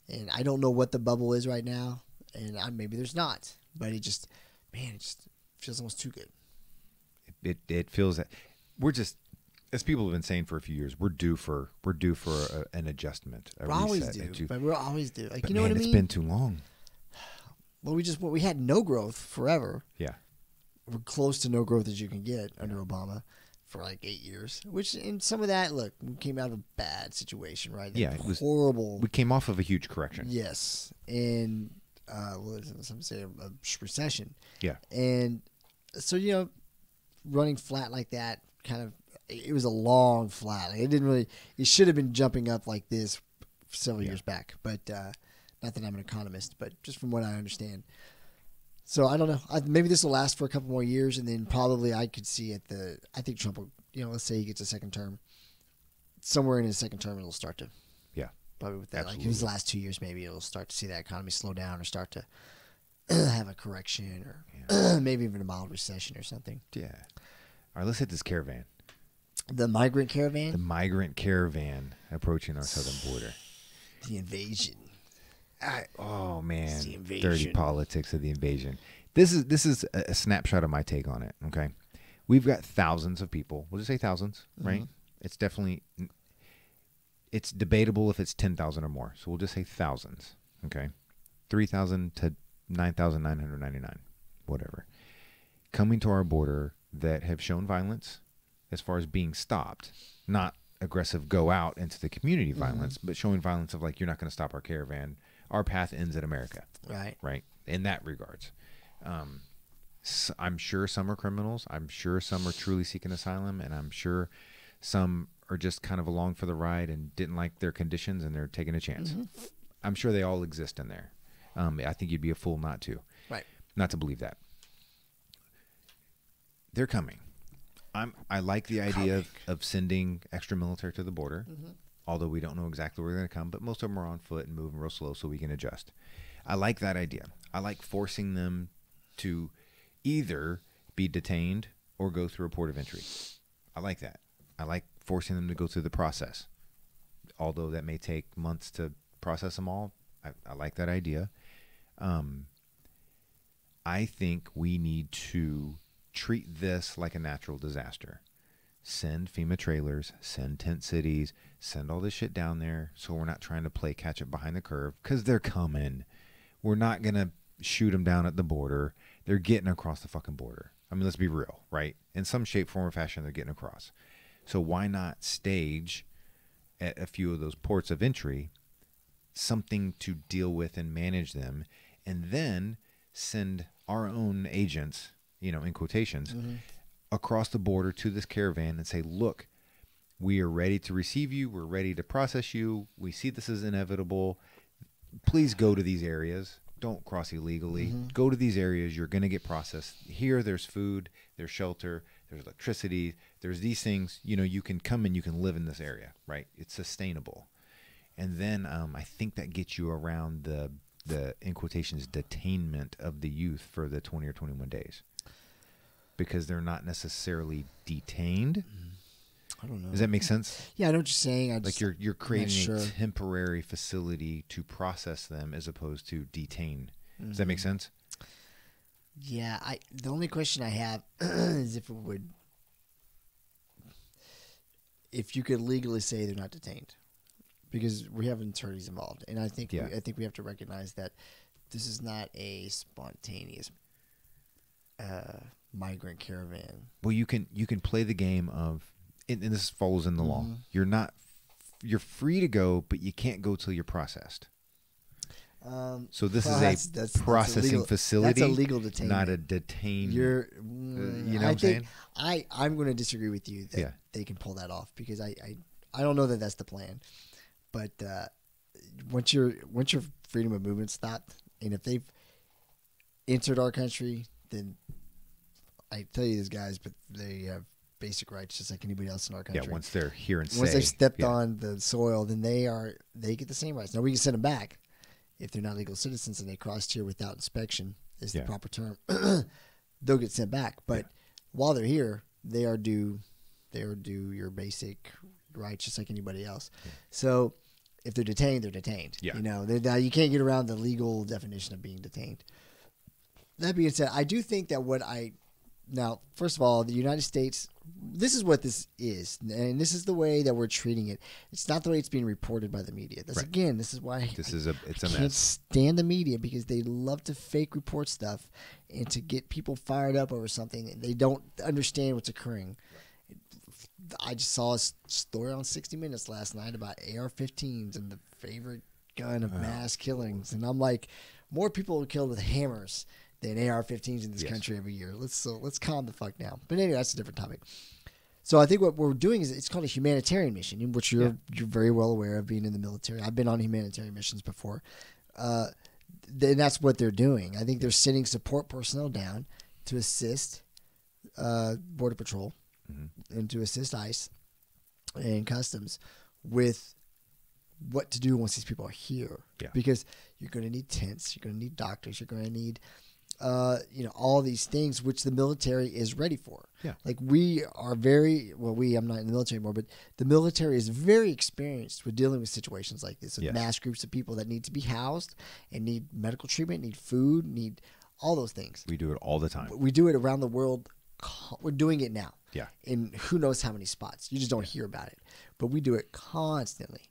and I don't know what the bubble is right now, and maybe there's not, but it just feels almost too good. It feels that we're just, as people have been saying for a few years, we're due for an adjustment. We're always due, but we're always due. Like, but you know what I mean? It's been too long. Well, we had no growth forever. Yeah, we're close to no growth as you can get under Obama for like 8 years. Which, in some of that, look, we came out of a bad situation, right? It was horrible. We came off of a huge correction. Yes, and some say a recession. Yeah, and so running flat like that, kind of, it was a long flat. Like, it should have been jumping up like this several years back, but. Not that I'm an economist, but just from what I understand. So I don't know. Maybe this will last for a couple more years, and then probably I could see I think Trump will, let's say he gets a second term. Somewhere in his second term, it'll start to. Yeah. Probably with that. Absolutely. Like his last 2 years, maybe it'll start to see that economy slow down or start to have a correction or maybe even a mild recession or something. Yeah. All right, let's hit this caravan. The migrant caravan? The migrant caravan approaching our southern border. The invasion. Oh man, dirty politics of the invasion. This is a snapshot of my take on it. Okay, we've got thousands of people. We'll just say thousands, right? It's debatable if it's 10,000 or more. So we'll just say thousands. Okay, 3,000 to 9,999, whatever, coming to our border that have shown violence as far as being stopped, not aggressive go out into the community violence, but showing violence of like, you're not going to stop our caravan. Our path ends at America. Right. In that regards. So I'm sure some are criminals. I'm sure some are truly seeking asylum. And I'm sure some are just kind of along for the ride and didn't like their conditions and they're taking a chance. I'm sure they all exist in there. I think you'd be a fool not to. Right. Not to believe that. They're coming. I like the idea of sending extra military to the border. Although we don't know exactly where they're going to come, but most of them are on foot and moving real slow so we can adjust. I like that idea. I like forcing them to either be detained or go through a port of entry. I like that. I like forcing them to go through the process. Although that may take months to process them all, I like that idea. I think we need to treat this like a natural disaster. Send FEMA trailers, send tent cities, send all this shit down there so we're not trying to play catch up behind the curve, because they're coming. We're not going to shoot them down at the border. They're getting across the fucking border. I mean, let's be real, right? In some shape, form, or fashion, they're getting across. So why not stage at a few of those ports of entry something to deal with and manage them, and then send our own agents, in quotations, across the border to this caravan and say, look, we are ready to receive you. We're ready to process you. We see this as inevitable. Please go to these areas. Don't cross illegally. Go to these areas. You're going to get processed. Here, there's food, there's shelter, there's electricity, there's these things. You can come and you can live in this area, right? It's sustainable. And then I think that gets you around the in quotations, detainment of the youth for the 20 or 21 days. Because they're not necessarily detained. I don't know. Does that make sense? Yeah, I know what you're saying. You're creating a temporary facility to process them as opposed to detain. Does that make sense? Yeah, the only question I have is if you could legally say they're not detained, because we have attorneys involved, and I think we have to recognize that this is not a spontaneous migrant caravan. Well, you can play the game of, and this follows in the law. You're free to go, but you can't go till you're processed. So this is a processing facility. That's a legal detainment, not a detained. You know what I'm saying? I'm going to disagree with you that they can pull that off, because I don't know that that's the plan. But once your freedom of movement stopped, and if they've entered our country, then I tell you these guys, but they have basic rights just like anybody else in our country. Yeah, once they're here and once they've stepped on the soil, then they get the same rights. Now we can send them back if they're not legal citizens and they crossed here without inspection is the proper term. They'll get sent back, but while they're here, they are due your basic rights just like anybody else. So if they're detained, they're detained. Yeah. You can't get around the legal definition of being detained. That being said, I do think that now, first of all, the United States, this is what this is, and this is the way that we're treating it. It's not the way it's being reported by the media. Again, this is why it's a mess. Can't stand the media, because they love to fake report stuff and to get people fired up over something, and they don't understand what's occurring. I just saw a story on 60 Minutes last night about AR-15s and the favorite gun of mass killings, and I'm like, more people are killed with hammers than AR-15s in this country every year. Let's calm the fuck down. But anyway, that's a different topic. So I think what we're doing is it's called a humanitarian mission, in which you're very well aware of being in the military. I've been on humanitarian missions before. Then that's what they're doing. I think they're sending support personnel down to assist Border Patrol and to assist ICE and Customs with what to do once these people are here. Yeah. Because you're going to need tents, you're going to need doctors, you're going to need all these things which the military is ready for. Yeah. Like we are I'm not in the military anymore, but the military is very experienced with dealing with situations like this, with mass groups of people that need to be housed and need medical treatment, need food, need all those things. We do it all the time. We do it around the world. We're doing it now. Yeah. In who knows how many spots. You just don't hear about it. But we do it constantly.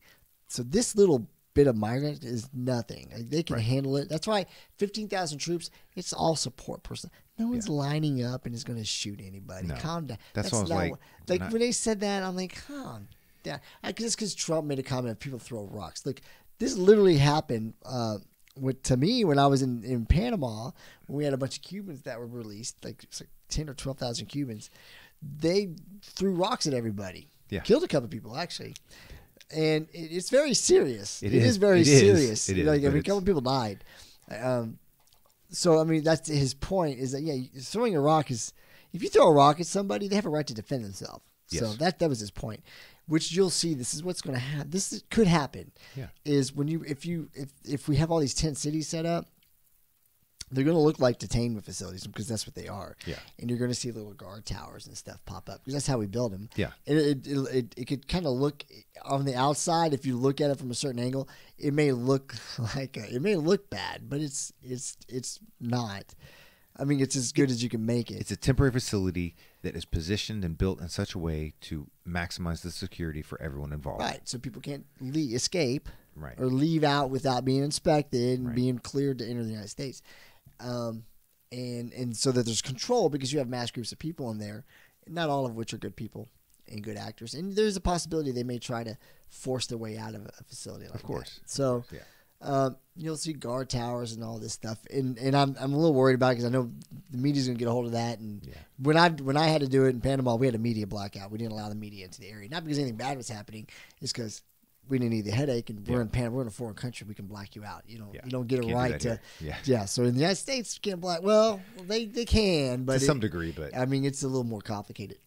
So this little bit of migrant is nothing. Like, they can handle it. That's why 15,000 troops, it's all support person. No one's lining up and is going to shoot anybody. No. Calm down. That's what I was like. When they said that, I'm like, calm down. Because Trump made a comment, people throw rocks. Look, this literally happened to me when I was in Panama, when we had a bunch of Cubans that were released, like 10 or 12,000 Cubans. They threw rocks at everybody. Yeah. Killed a couple people, actually. And it's very serious. It is very serious. It is. Like, a couple people died. So, I mean, that's his point, is that, throwing a rock is, if you throw a rock at somebody, they have a right to defend themselves. Yes. So that was his point. which you'll see. This is what's going to happen. Could happen. Yeah. Is when if we have all these tent cities set up, they're going to look like detainment facilities because that's what they are. Yeah. And you're going to see little guard towers and stuff pop up because that's how we build them. Yeah. And it could kind of look on the outside, if you look at it from a certain angle, it may look it may look bad, but it's not. I mean, it's as good as you can make it. It's a temporary facility that is positioned and built in such a way to maximize the security for everyone involved. Right. So people can't escape Right. or leave out without being inspected and Right. being cleared to enter the United States. And so that there's control because you have mass groups of people in there, not all of which are good people and good actors. And there's a possibility they may try to force their way out of a facility like that. Of course. So Yeah. you'll see guard towers and all this stuff. And I'm a little worried about it because I know the media's going to get a hold of that. And when I had to do it in Panama, we had a media blackout. We didn't allow the media into the area. Not because anything bad was happening. It's because we didn't need the headache, and we're in Panama. We're in a foreign country. We can black you out. You don't get a right to. So in the United States, you can't black. Well, they can, but to some degree. But I mean, it's a little more complicated.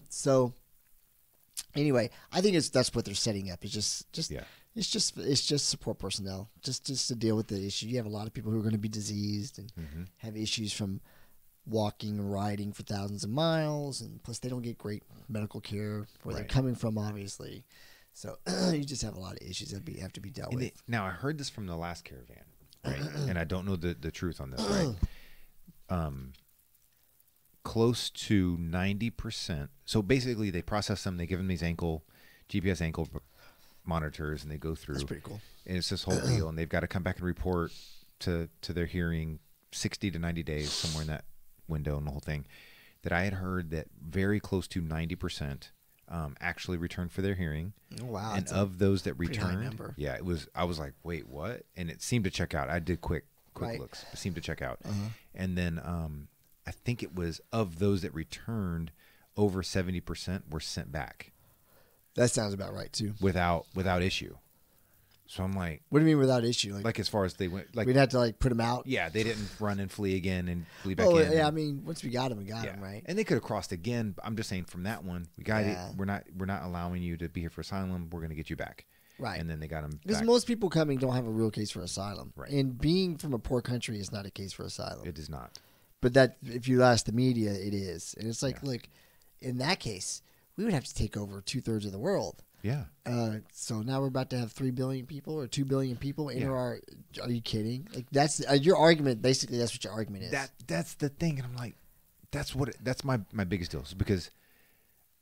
So anyway, I think that's what they're setting up. It's just support personnel, just to deal with the issue. You have a lot of people who are going to be diseased and have issues from walking and riding for thousands of miles, and plus they don't get great medical care where they're coming from, obviously. So you just have a lot of issues that have to be dealt with. Now, I heard this from the last Caravan, right? And I don't know the truth on this, right? Close to 90%. So basically, they process them. They give them these GPS ankle monitors, and they go through. That's pretty cool. And it's this whole deal, and they've got to come back and report to their hearing 60 to 90 days, somewhere in that window, and the whole thing. That I had heard that very close to 90%. Actually returned for their hearing. Oh, wow. And of those that returned, number. yeah, I was like, wait, what? And it seemed to check out. I did quick looks. It seemed to check out. And then I think it was of those that returned, over 70% were sent back. That sounds about right too. Without issue. So I'm like, what do you mean without issue? Like as far as they went, like we'd have to like put them out. Yeah, they didn't run and flee again and flee back in. Yeah, I mean, once we got them, we got them, right? And they could have crossed again. But I'm just saying, from that one, we got it. We're not allowing you to be here for asylum. We're going to get you back. Right. And then they got them. Because most people coming don't have a real case for asylum. Right. And being from a poor country is not a case for asylum. It is not. But that, if you ask the media, it is. And it's like, look, in that case, we would have to take over 2/3 of the world. Yeah. So now we're about to have 3 billion people or 2 billion people enter our. Are you kidding? Like that's your argument. Basically, that's what your argument is. That's the thing, and I'm like, that's my biggest deal. Is because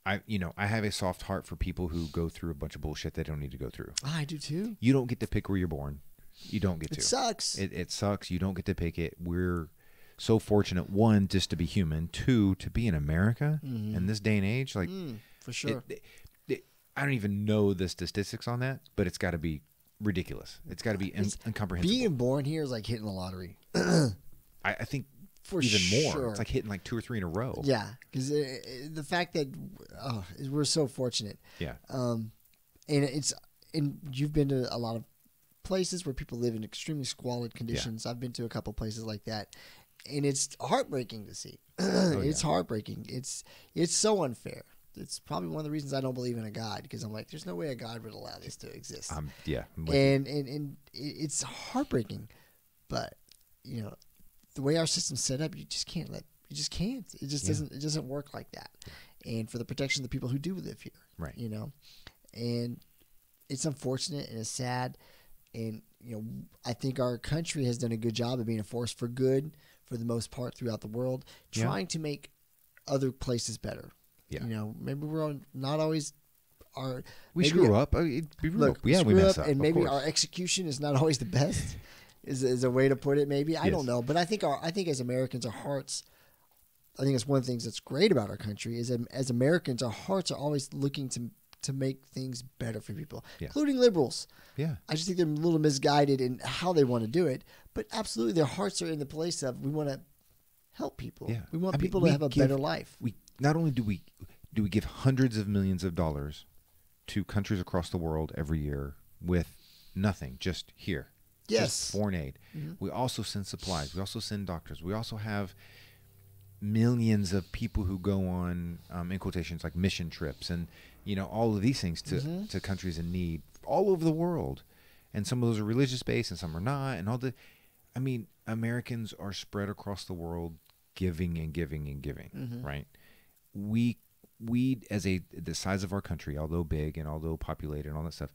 I have a soft heart for people who go through a bunch of bullshit they don't need to go through. I do too. You don't get to pick where you're born. You don't get to. It sucks. It sucks. You don't get to pick it. We're so fortunate, one, just to be human. Two, to be in America in this day and age. Like for sure. I don't even know the statistics on that, but it's got to be ridiculous. It's got to be incomprehensible. Being born here is like hitting the lottery. I think for even more. Sure. It's like hitting like 2 or 3 in a row. Yeah, because the fact that we're so fortunate. Yeah. And you've been to a lot of places where people live in extremely squalid conditions. I've been to a couple places like that, and it's heartbreaking to see. It's heartbreaking. It's so unfair. It's probably one of the reasons I don't believe in a God, because I'm like, there's no way a God would allow this to exist. I'm and it's heartbreaking, but the way our system's set up, you just can't. It just doesn't work like that. And for the protection of the people who do live here, right? And it's unfortunate and it's sad. And I think our country has done a good job of being a force for good for the most part throughout the world, trying to make other places better. Yeah. Maybe we're not always we screw up. We mess up. And maybe our execution is not always the best. is a way to put it. Maybe I don't know, but I think as Americans, our hearts. I think it's one of the things that's great about our country is that as Americans, our hearts are always looking to make things better for people, including liberals. Yeah, I just think they're a little misguided in how they want to do it, but absolutely, their hearts are in the place of we want to help people. Yeah. We want people to have a better life. We not only do we give hundreds of millions of dollars to countries across the world every year with nothing, just here. Yes. Just foreign aid. Mm-hmm. We also send supplies. We also send doctors. We also have millions of people who go on, in quotations, like mission trips and, all of these things to countries in need all over the world. And some of those are religious based and some are not. And Americans are spread across the world giving and giving and giving, right? We as the size of our country, although big and although populated and all that stuff,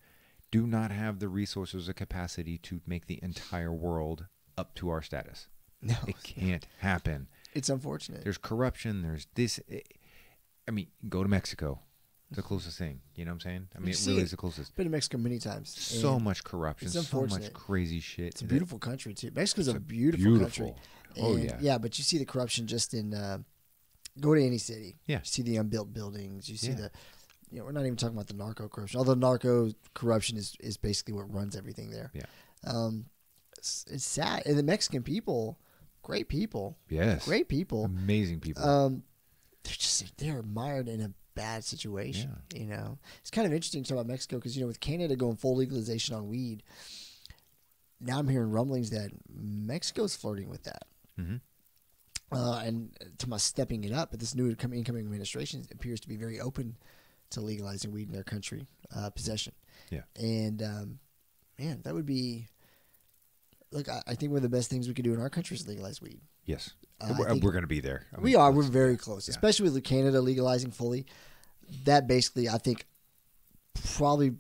do not have the resources or capacity to make the entire world up to our status. No. It can't happen. It's unfortunate. There's corruption. There's this. Go to Mexico. It's the closest thing. You know what I'm saying? It really is the closest. Been to Mexico many times. So much corruption. So much crazy shit. It's a beautiful country, too. Mexico's a beautiful country. Oh, yeah. Yeah, but you see the corruption just in... go to any city. Yeah. You see the unbuilt buildings. You see the... we're not even talking about the narco corruption. Although narco corruption is basically what runs everything there. Yeah. It's sad. And the Mexican people, great people. Yes. Great people. Amazing people. They're mired in a bad situation. Yeah. It's kind of interesting to talk about Mexico because, with Canada going full legalization on weed, now I'm hearing rumblings that Mexico's flirting with that. Mm-hmm. And to my stepping it up, but this new incoming administration appears to be very open to legalizing weed in their country, possession. Yeah. And, man, that would be... Look, I think one of the best things we could do in our country is legalize weed. Yes. We're going to be there. We are. We're very close, especially with Canada legalizing fully. That basically, I think, probably,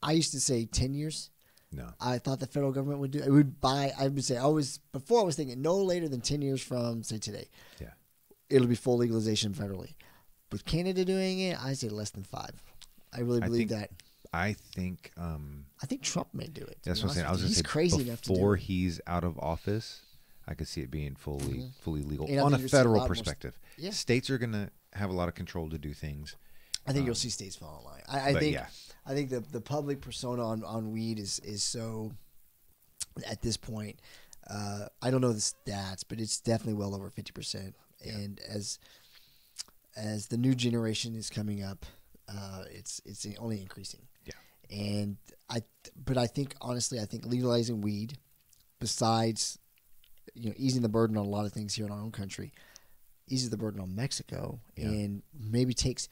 I used to say 10 years. No. I thought the federal government would do it. Before I was thinking no later than 10 years from, say, today. Yeah. It'll be full legalization federally. With Canada doing it, I say less than 5. I really believe that. I think Trump may do it. That's what I'm saying. I was going to say, crazy enough to do it. Before he's out of office, I could see it being fully legal and on a federal perspective. Yeah. States are going to have a lot of control to do things. I think you'll see states fall in line. I think the public persona on weed is so, at this point, I don't know the stats, but it's definitely well over 50%. Yeah. And as the new generation is coming up, it's only increasing. Yeah. And I think honestly, legalizing weed, besides easing the burden on a lot of things here in our own country, eases the burden on Mexico, and maybe takes.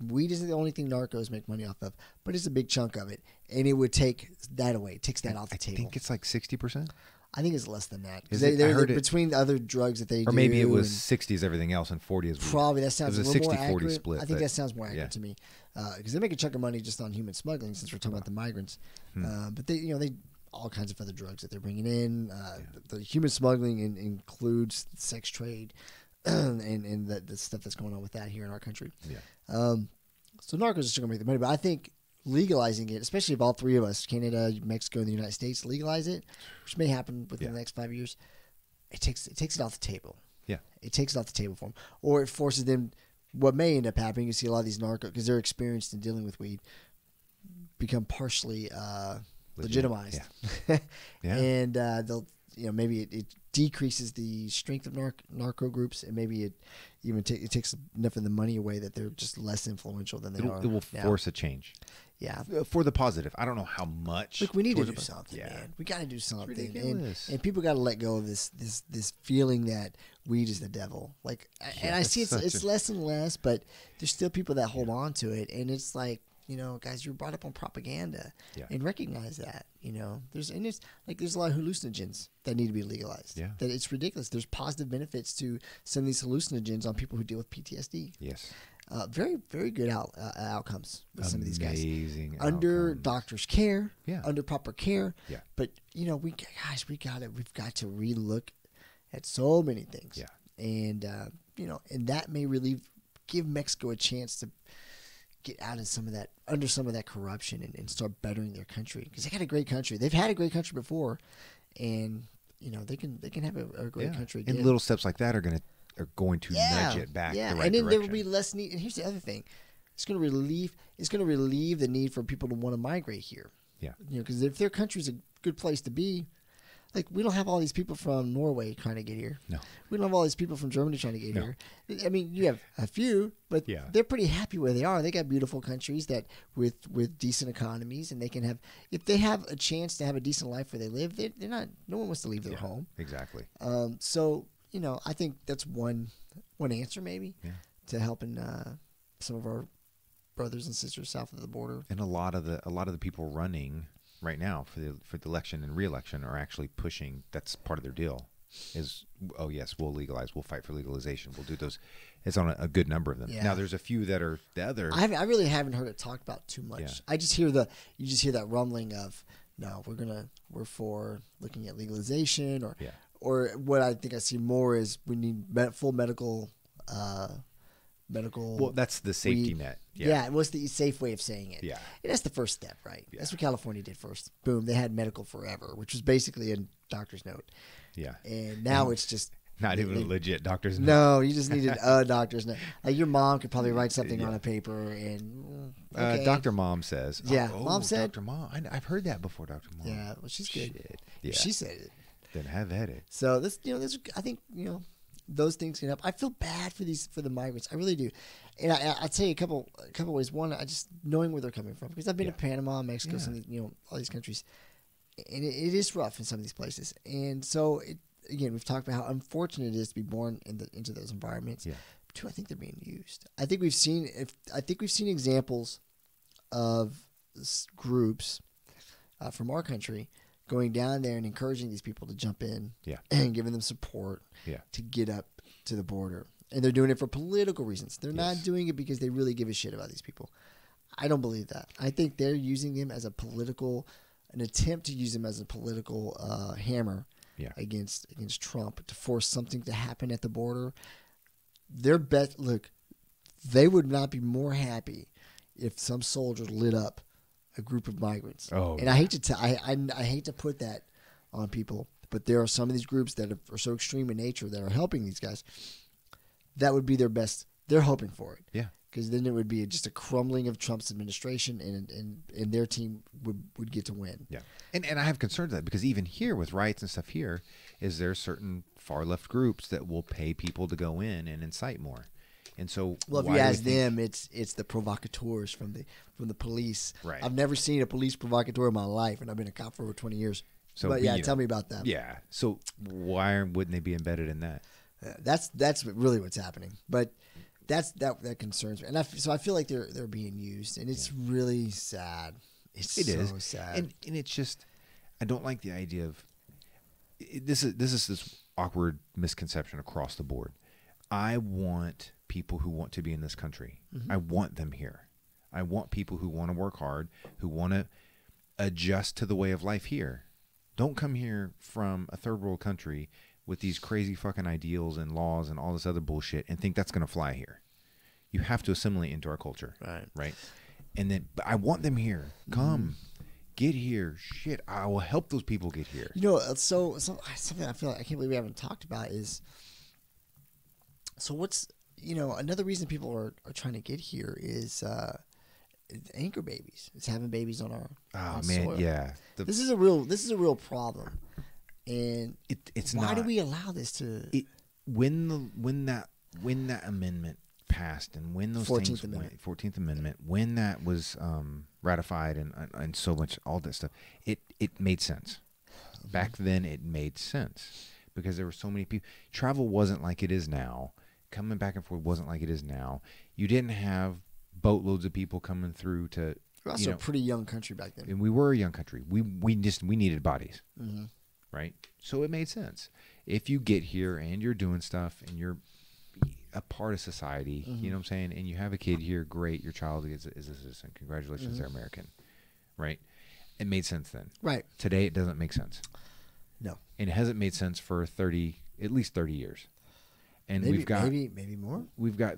Weed isn't the only thing narcos make money off of, but it's a big chunk of it, and it would take that away. It takes that off the table. I think it's like 60%. I think it's less than that. I heard between the other drugs that they do. Or maybe it was 60 is everything else and 40 is weed. Probably. That sounds a little more 60-40 accurate. split. I think that sounds more accurate to me. Because they make a chunk of money just on human smuggling, since we're talking about the migrants. But they all kinds of other drugs that they're bringing in. The human smuggling includes sex trade and the stuff that's going on with that here in our country. Yeah. So narcos are still going to make the money, but I think legalizing it, especially if all three of us, Canada, Mexico, and the United States, legalize it, which may happen within the next 5 years, it takes it off the table. Yeah. It takes it off the table for them. Or it forces them, what may end up happening, you see a lot of these narcos, because they're experienced in dealing with weed, become partially legitimized. Yeah. Yeah. And they'll, maybe it decreases the strength of narco groups, and maybe it even takes enough of the money away that they're just less influential than they are. It will force a change. Yeah, for the positive. I don't know how much. Look, we need to do something, man. We got to do something, it's ridiculous. And people got to let go of this feeling that weed is the devil. Like, and I see it's less and less, but there's still people that hold on to it, and it's like, guys, you're brought up on propaganda, and recognize that. There's a lot of hallucinogens that need to be legalized. Yeah, that it's ridiculous. There's positive benefits to some of these hallucinogens on people who deal with PTSD. Yes. Very, very good outcomes with some of these guys. Amazing. Under doctors' care, under proper care. Yeah. But we've got to relook at so many things. Yeah. And and that may give Mexico a chance to get out of under some of that corruption and start bettering their country, because they got a great country. They've had a great country before, and they can have a great country again. And little steps like that are going to nudge it back the right and then direction. there will be less need. And here's the other thing: it's going to relieve the need for people to want to migrate here. Yeah, because if their country's a good place to be, like, we don't have all these people from Norway trying to get here. No, we don't have all these people from Germany trying to get here. I mean, you have a few, but they're pretty happy where they are. They got beautiful countries that with decent economies, and they can have, if they have a chance to have a decent life where they live, they're not. No one wants to leave their home. Exactly. So I think that's one one answer maybe Yeah. to helping some of our brothers and sisters south of the border. And a lot of the people running right now for the election and re-election are actually pushing. That's part of their deal. Is, oh yes, we'll legalize. We'll fight for legalization. We'll do those. It's on a good number of them. Yeah. Now there's a few that are the other. I really haven't heard it talked about too much. Yeah. I just hear you just hear that rumbling of, no, we're for looking at legalization, or what I think I see more is we need full medical. Well, that's the safety net. Yeah, what's the safe way of saying it? Yeah. And that's the first step, right? Yeah. That's what California did first. Boom, they had medical forever, which was basically a doctor's note. Yeah. And now it's just not even a legit doctor's note. No, you just needed a doctor's note. Like your mom could probably write something on a paper and okay. Dr. Mom says. Yeah, Mom said. Dr. Mom. I've heard that before, Dr. Mom. Yeah, well, she's good. Shit. Yeah. She said it. Then have at it. So this, I think, those things can help. I feel bad for the migrants. I really do. And I'll tell you a couple ways. One, I just knowing where they're coming from, because I've been to Panama, Mexico, some of all these countries, and it is rough in some of these places. And so again, we've talked about how unfortunate it is to be born into those environments. Yeah. But two, I think they're being used. I think we've seen examples of groups from our country going down there and encouraging these people to jump in, and giving them support, to get up to the border. And they're doing it for political reasons. They're not doing it because they really give a shit about these people. I don't believe that. I think they're using them as an attempt to use them as a political hammer against Trump, to force something to happen at the border. Look, they would not be more happy if some soldier lit up a group of migrants. Oh, and I hate to I hate to put that on people, but there are some of these groups that are so extreme in nature that are helping these guys. That would be their best. They're hoping for it. Yeah. Because then it would be just a crumbling of Trump's administration, and their team would get to win. Yeah. And I have concerns with that, because even here with riots and stuff here, is there certain far left groups that will pay people to go in and incite more. And so, well, if you ask them, it's the provocateurs from the police. Right. I've never seen a police provocateur in my life, and I've been a cop for over 20 years. So, but tell me about that. Yeah. So why wouldn't they be embedded in that? That's really what's happening. But that concerns me, and I feel like they're being used, and it's really sad. It is sad, and it's just, I don't like the idea of this is this awkward misconception across the board. I want people who want to be in this country. Mm-hmm. I want them here. I want people who want to work hard, who want to adjust to the way of life here. Don't come here from a third world country with these crazy fucking ideals and laws and all this other bullshit and think that's going to fly here. You have to assimilate into our culture. Right. And then, but I want them here. Come. Get here. Shit, I will help those people get here. So something I feel like I can't believe we haven't talked about is, so what's, another reason people are trying to get here is anchor babies. It's having babies on our soil. Yeah. This is a real problem. And it's why not. do we allow this to? When that amendment passed, and when those 14th Amendment, when that was ratified, and so much, all that stuff, it made sense. Back then, it made sense because there were so many people. Travel wasn't like it is now. Coming back and forth wasn't like it is now. You didn't have boatloads of people coming through to. We're also a pretty young country back then. And we were a young country. We needed bodies. Mm-hmm. Right? So it made sense. If you get here and you're doing stuff and you're a part of society, you know what I'm saying, and you have a kid here, great, your child is a citizen. Congratulations, they're American. Right? It made sense then. Right. Today it doesn't make sense. No. And it hasn't made sense for at least 30 years. And maybe more. We've got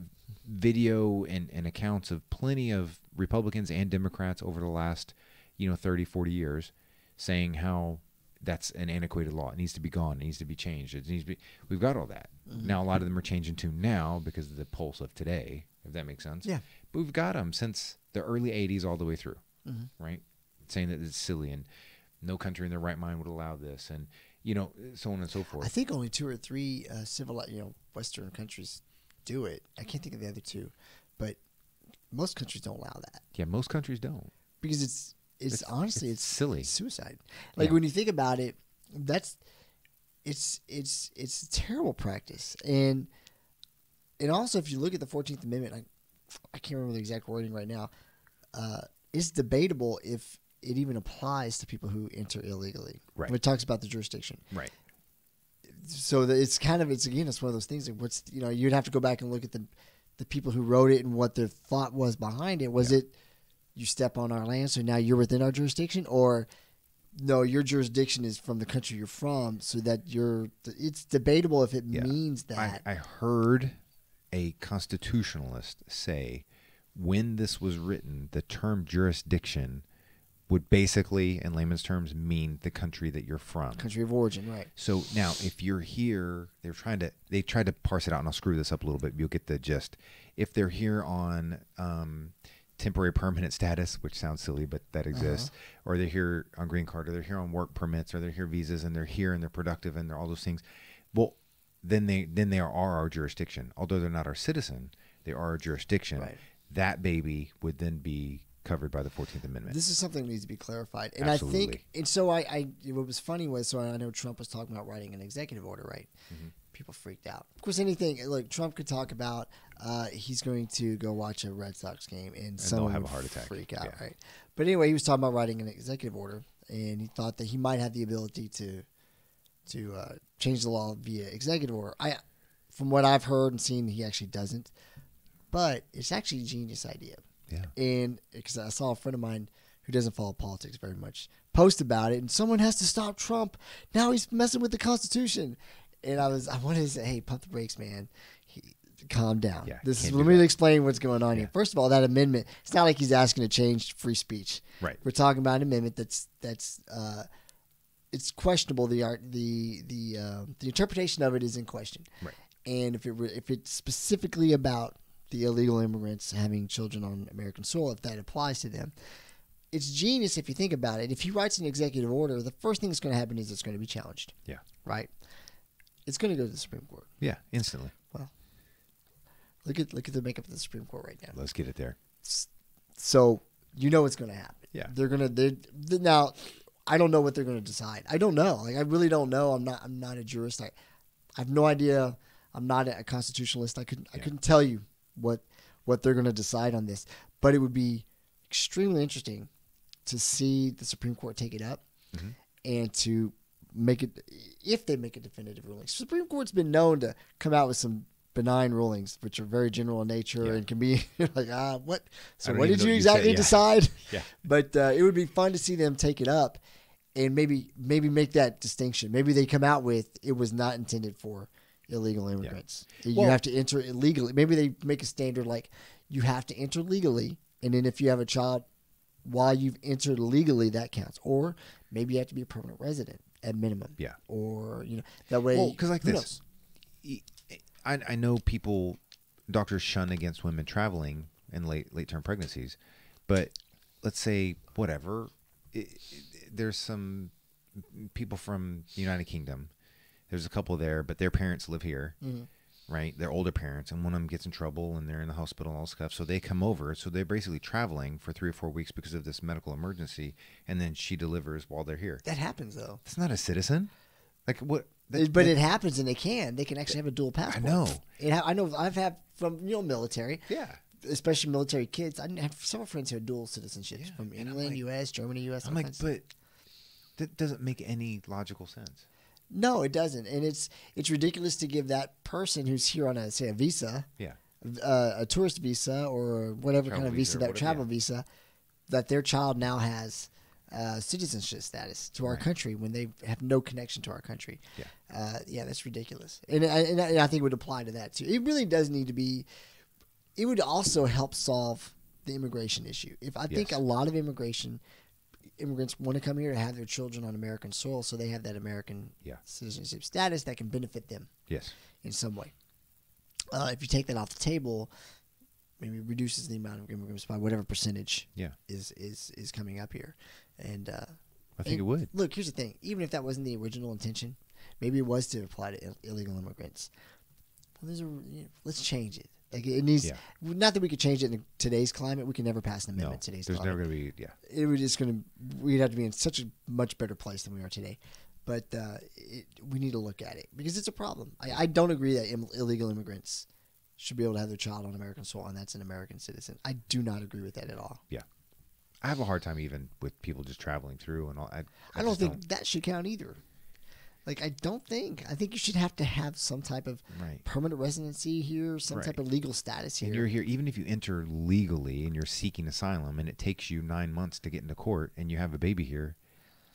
video and accounts of plenty of Republicans and Democrats over the last, 30, 40 years saying how that's an antiquated law. It needs to be gone. It needs to be changed. We've got all that. Mm-hmm. Now, a lot of them are changing to now because of the pulse of today, if that makes sense. Yeah. But we've got them since the early 80s all the way through, right? Saying that it's silly and no country in their right mind would allow this, and, so on and so forth. I think only 2 or 3 Western countries do it. I can't think of the other 2, but most countries don't allow that. Yeah, most countries don't. Because it's honestly silly. It's suicide. Like when you think about it, it's a terrible practice. And And also, if you look at the 14th Amendment, I can't remember the exact wording right now. It's debatable if it even applies to people who enter illegally. Right. When it talks about the jurisdiction. Right. So it's one of those things. You'd have to go back and look at the people who wrote it and what their thought was behind it. Was it you step on our land, so now you're within our jurisdiction, or no, your jurisdiction is from the country you're from, so that it's debatable if it means that. I heard a constitutionalist say when this was written, the term jurisdiction would basically, in layman's terms, mean the country that you're from. Country of origin, right. So now, if you're here, they tried to parse it out, and I'll screw this up a little bit, but you'll get the gist. If they're here on temporary permanent status, which sounds silly, but that exists, or they're here on green card, or they're here on work permits, or they're here visas, and they're here and they're productive, and they're all those things, well, then they are our jurisdiction. Although they're not our citizen, they are our jurisdiction. Right. That baby would then be covered by the 14th Amendment. This is something that needs to be clarified. And Absolutely. I think, and so what was funny was, so I know Trump was talking about writing an executive order, right? Mm-hmm. People freaked out. Of course, Trump could talk about he's going to go watch a Red Sox game and someone have a heart attack. Freak out, right? But anyway, he was talking about writing an executive order, and he thought that he might have the ability to change the law via executive order. From what I've heard and seen, he actually doesn't. But it's actually a genius idea. Yeah. And because I saw a friend of mine who doesn't follow politics very much post about it, and someone has to stop Trump. Now he's messing with the Constitution. And I wanted to say, hey, pump the brakes, man. Calm down. Yeah, let me explain what's going on here. First of all, that amendment, it's not like he's asking to change free speech. Right. We're talking about an amendment that's it's questionable. The interpretation of it is in question. Right. And if it's specifically about the illegal immigrants having children on American soil, if that applies to them, it's genius if you think about it. If he writes an executive order, the first thing that's going to happen is it's going to be challenged. Yeah. Right? It's going to go to the Supreme Court. Yeah, instantly. Well, look at the makeup of the Supreme Court right now. Let's get it there. So you know what's going to happen. Yeah. Now, I don't know what they're going to decide. I don't know. I really don't know. I'm not a jurist. I have no idea. I'm not a constitutionalist. I couldn't tell you what they're going to decide on this. But it would be extremely interesting to see the Supreme Court take it up and to make it, if they make a definitive ruling. Supreme Court's been known to come out with some benign rulings, which are very general in nature and can be like, what? So what did you exactly decide? Yeah. But it would be fun to see them take it up and maybe make that distinction. Maybe they come out with it was not intended for illegal immigrants. You have to enter illegally. Maybe they make a standard like you have to enter legally, and then if you have a child while you've entered legally, that counts. Or maybe you have to be a permanent resident at minimum. Yeah. Or that way. Well, because like this, I know doctors shun against women traveling in late term pregnancies, but let's say whatever, there's some people from the United Kingdom. There's a couple there, but their parents live here, right? They're older parents, and one of them gets in trouble, and they're in the hospital and all stuff. So they come over. So they're basically traveling for 3 or 4 weeks because of this medical emergency, and then she delivers while they're here. That happens, though. It's not a citizen. Like what? But it happens, and they can actually have a dual passport. I know. I know. I've had from military. Yeah. Especially military kids. I have several friends who have dual citizenships from England, U.S., Germany, U.S. I'm like, but that doesn't make any logical sense. No, it doesn't, and it's ridiculous to give that person who's here on a visa, a tourist visa or whatever kind of visa, that travel visa, that their child now has citizenship status to our country when they have no connection to our country. Yeah, that's ridiculous, and I think it would apply to that too. It really does need to be. It would also help solve the immigration issue. If I think a lot of immigrants want to come here to have their children on American soil, so they have that American citizenship status that can benefit them in some way. If you take that off the table, maybe it reduces the amount of immigrants by whatever percentage is coming up here. And I think it would. Look, here's the thing. Even if that wasn't the original intention, maybe it was to apply to illegal immigrants. Well, let's change it. Like it needs, not that we could change it in today's climate. We can never pass an amendment in today's climate. There's never going to be, It would just we'd have to be in such a much better place than we are today. But we need to look at it because it's a problem. I don't agree that illegal immigrants should be able to have their child on American soil, and that's an American citizen. I do not agree with that at all. Yeah. I have a hard time even with people just traveling through and all. I don't think that should count either. Like, I think you should have to have some type of permanent residency here, some type of legal status here. And you're here, even if you enter legally and you're seeking asylum and it takes you 9 months to get into court and you have a baby here,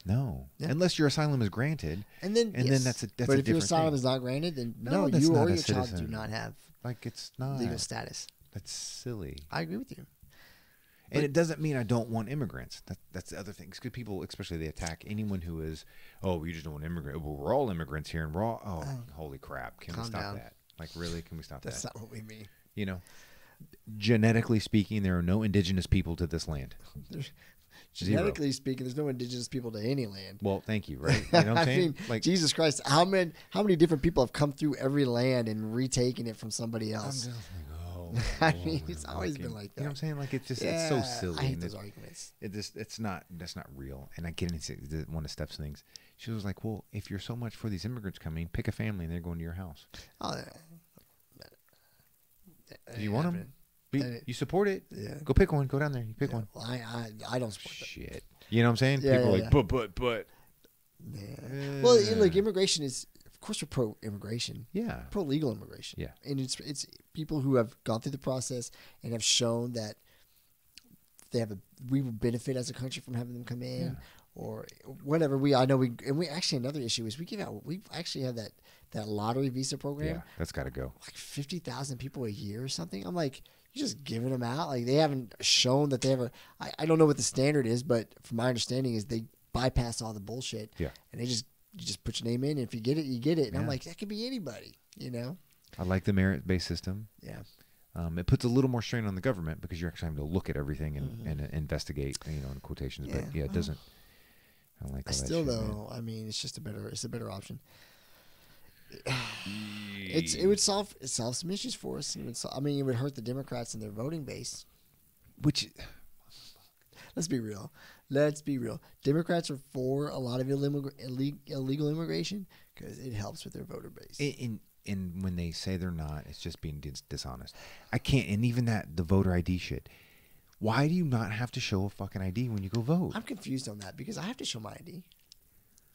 no. Yeah. Unless your asylum is granted. And then that's a different thing. But if your asylum is not granted, then no, you or your child do not have it's not legal status. That's silly. I agree with you. And it doesn't mean I don't want immigrants. That's the other thing. Because people, especially, they attack anyone who is, you just don't want immigrants. Well, we're all immigrants here, and we're all, holy crap. Can we stop that? Like, really? Can we stop that? That's not what we mean. You know, genetically speaking, there are no indigenous people to this land. Genetically speaking, there's no indigenous people to any land. Well, thank you, right? You know what I'm saying? Mean, like, Jesus Christ, how many different people have come through every land and retaken it from somebody else? I mean, it's always been like that. You know what I'm saying? Like, it's just it's so silly. I hate those arguments. That's not real. And I get into one of Steph's things. She was like, well, if you're so much for these immigrants coming, pick a family and they're going to your house. Oh, Do you want them? You support it? Yeah. Go pick one. Go down there. You pick one. Well, I don't support that. Shit. You know what I'm saying? Yeah, People are like, but. Yeah. Well, like, immigration is, of course, we're pro-immigration. Yeah. Pro-legal immigration. Yeah. And it's people who have gone through the process and have shown that we would benefit as a country from having them come in or whatever. We actually, another issue is we actually have that lottery visa program. Yeah, that's got to go. Like 50,000 people a year or something. I'm like, you're just giving them out. Like, they haven't shown that they have I don't know what the standard is, but from my understanding is they bypass all the bullshit. Yeah. And you just put your name in, and if you get it, you get it. And I'm like, that could be anybody, you know? I like the merit-based system. Yeah. It puts a little more strain on the government because you're actually having to look at everything and investigate, in quotations. Yeah. But it doesn't. I don't like all still, that shit, though, man. I mean, it's a better option. It would solve some issues for us. It would hurt the Democrats and their voting base. Which, let's be real. Democrats are for a lot of illegal immigration because it helps with their voter base. And when they say they're not, it's just being dishonest. I can't. And even the voter ID shit. Why do you not have to show a fucking ID when you go vote? I'm confused on that because I have to show my ID.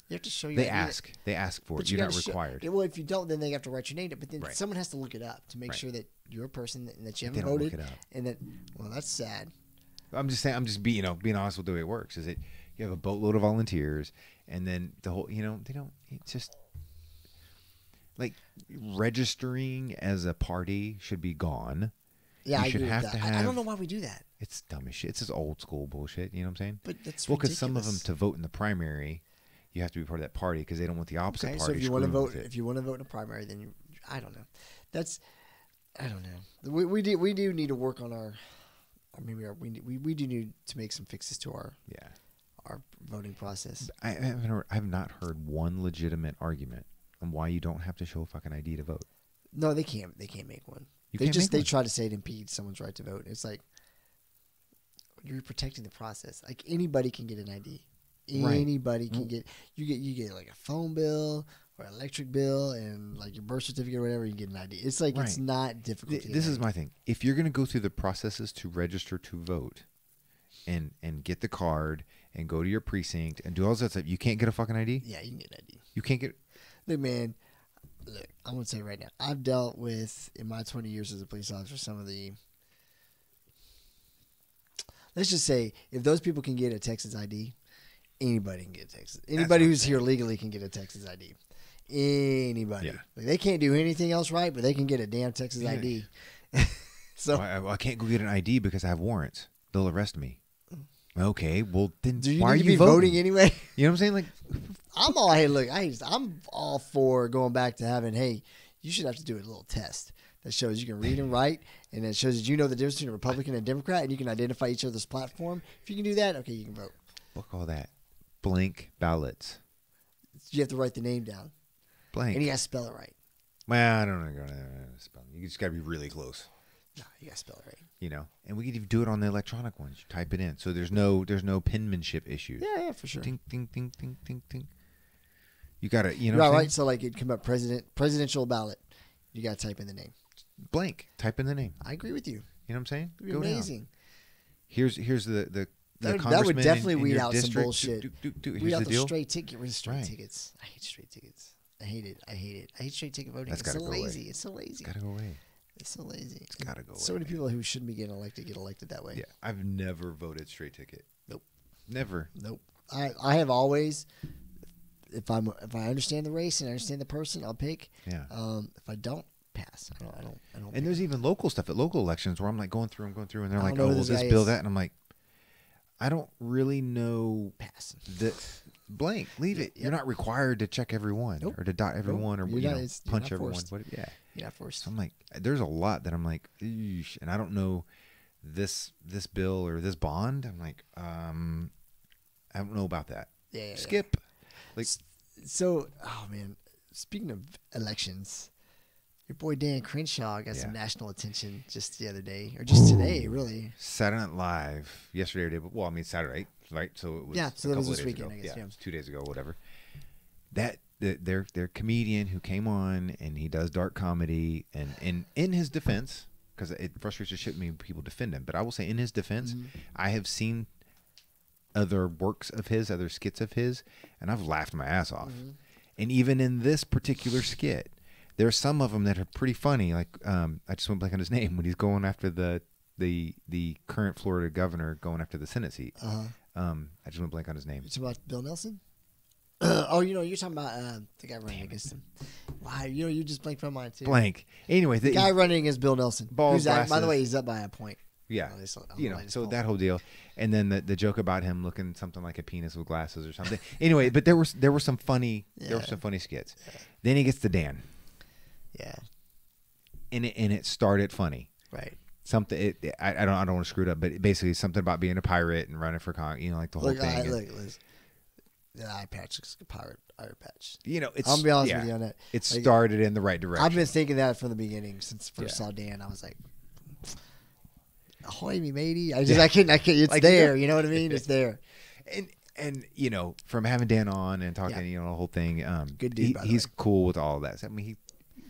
You have to show your They ID. They ask for it. You're not required. Well, if you don't, then they have to write your name down. But then someone has to look it up to make sure that you're a person and that you haven't voted. Look it up. And that, well, that's sad. I'm just saying. I'm just being honest with the way it works. Is that you have a boatload of volunteers, and then the whole, they don't. It's just like registering as a party should be gone. Yeah, I agree with that. I don't know why we do that. It's dumb as shit. It's just old school bullshit. You know what I'm saying? But that's ridiculous. Because some of them to vote in the primary, you have to be part of that party because they don't want the opposite party. So if you want to vote, in a primary, then I don't know. I don't know. We do need to work on we do need to make some fixes to our voting process. I have not heard one legitimate argument on why you don't have to show a fucking ID to vote. No, they can't make one. They try to say it impedes someone's right to vote. It's like you're protecting the process. Like, anybody can get an ID. Anybody can get you get like a phone bill or an electric bill and like your birth certificate or whatever, you get an ID. It's like it's not difficult. This is my thing. If you're going to go through the processes to register to vote and get the card and go to your precinct and do all that stuff, you can't get a fucking ID? Yeah, you can get an ID. You can't get. Look, man. Look, I'm going to say right now, I've dealt with, in my 20 years as a police officer, some of the, let's just say, if those people can get a Texas ID, anybody can get a Texas. Anybody who's here legally can get a Texas ID. Anybody. Yeah. Like, they can't do anything else right, but they can get a damn Texas ID. So I can't go get an ID because I have warrants. They'll arrest me. Okay, well then why are you voting anyway? You know what I'm saying? Like, I'm all for going back to having. Hey, you should have to do a little test that shows you can read and write, and it shows that you know the difference between a Republican and a Democrat, and you can identify each other's platform. If you can do that, okay, you can vote. We'll call that blank ballots. You have to write the name down. Blank, and you got to spell it right. Well, I don't know. You just got to be really close. No, you got to spell it right. And we could even do it on the electronic ones. You type it in, so there's no penmanship issues. Yeah, for sure. Ding, ding, ding, ding, ding, ding. You got to, right. So like, it'd come up presidential ballot. You got to type in the name. blank. Type in the name. I agree with you. You know what I'm saying? It'd be amazing. Down. Here's the that would definitely weed out district. some bullshit. Weed out the deal. straight ticket. Where's straight tickets? I hate straight tickets. I hate it. I hate straight ticket voting. That's it's so lazy. Away. It's so lazy. It's gotta go away. It's so lazy. It's gotta go away. So many people who shouldn't be getting elected get elected that way. Yeah, I've never voted straight ticket. Nope. Never. Nope. I have always, if I understand the race and I understand the person, I'll pick. Yeah. If I don't, pass. I don't. And there's even local stuff at local elections where I'm like going through, and they're like, oh, well, this bill, that, and I'm like, I don't really know. Pass. Blank. Leave it. You're not required to check everyone or to dot everyone or punch everyone. Yeah. You're not forced. So I'm like, there's a lot that I'm like, eesh, and I don't know this bill or this bond. I'm like, I don't know about that. Yeah. Skip. Like, so, oh man. Speaking of elections, your boy Dan Crenshaw got some national attention just the other day, or just today, really. Saturday Night Live yesterday or day, well, I mean Saturday, right? So it was so it was this weekend, I guess. Yeah, it was 2 days ago, whatever. Their comedian who came on and he does dark comedy, and in his defense, because it frustrates the shit me when people defend him, but I will say in his defense, I have seen other works of his, other skits of his, and I've laughed my ass off. And even in this particular skit, there are some of them that are pretty funny. Like I just went blank on his name when he's going after the current Florida governor going after the Senate seat. I just went blank on his name. You're talking about Bill Nelson? Oh, you're talking about the guy running against him. Wow, you just blanked on mine too. Blank. Anyway, the guy running against Bill Nelson. By the way, he's up by a point. Yeah, so that whole deal, and then the joke about him looking something like a penis with glasses or something. Anyway, but there were some funny skits. Yeah. Then he gets to Dan. Yeah, and it started funny. Right. Something I don't want to screw it up, but basically something about being a pirate and running for like the whole thing. Liz, the eye patch looks like a pirate eye patch. It's. I'll be honest with you on that. It started in the right direction. I've been thinking that from the beginning since first saw Dan. I was like, ahoy me matey. I can't it's like, there, you know what I mean? It's there. And from having Dan on and talking, the whole thing, good dude, he's cool with all of that. So, I mean,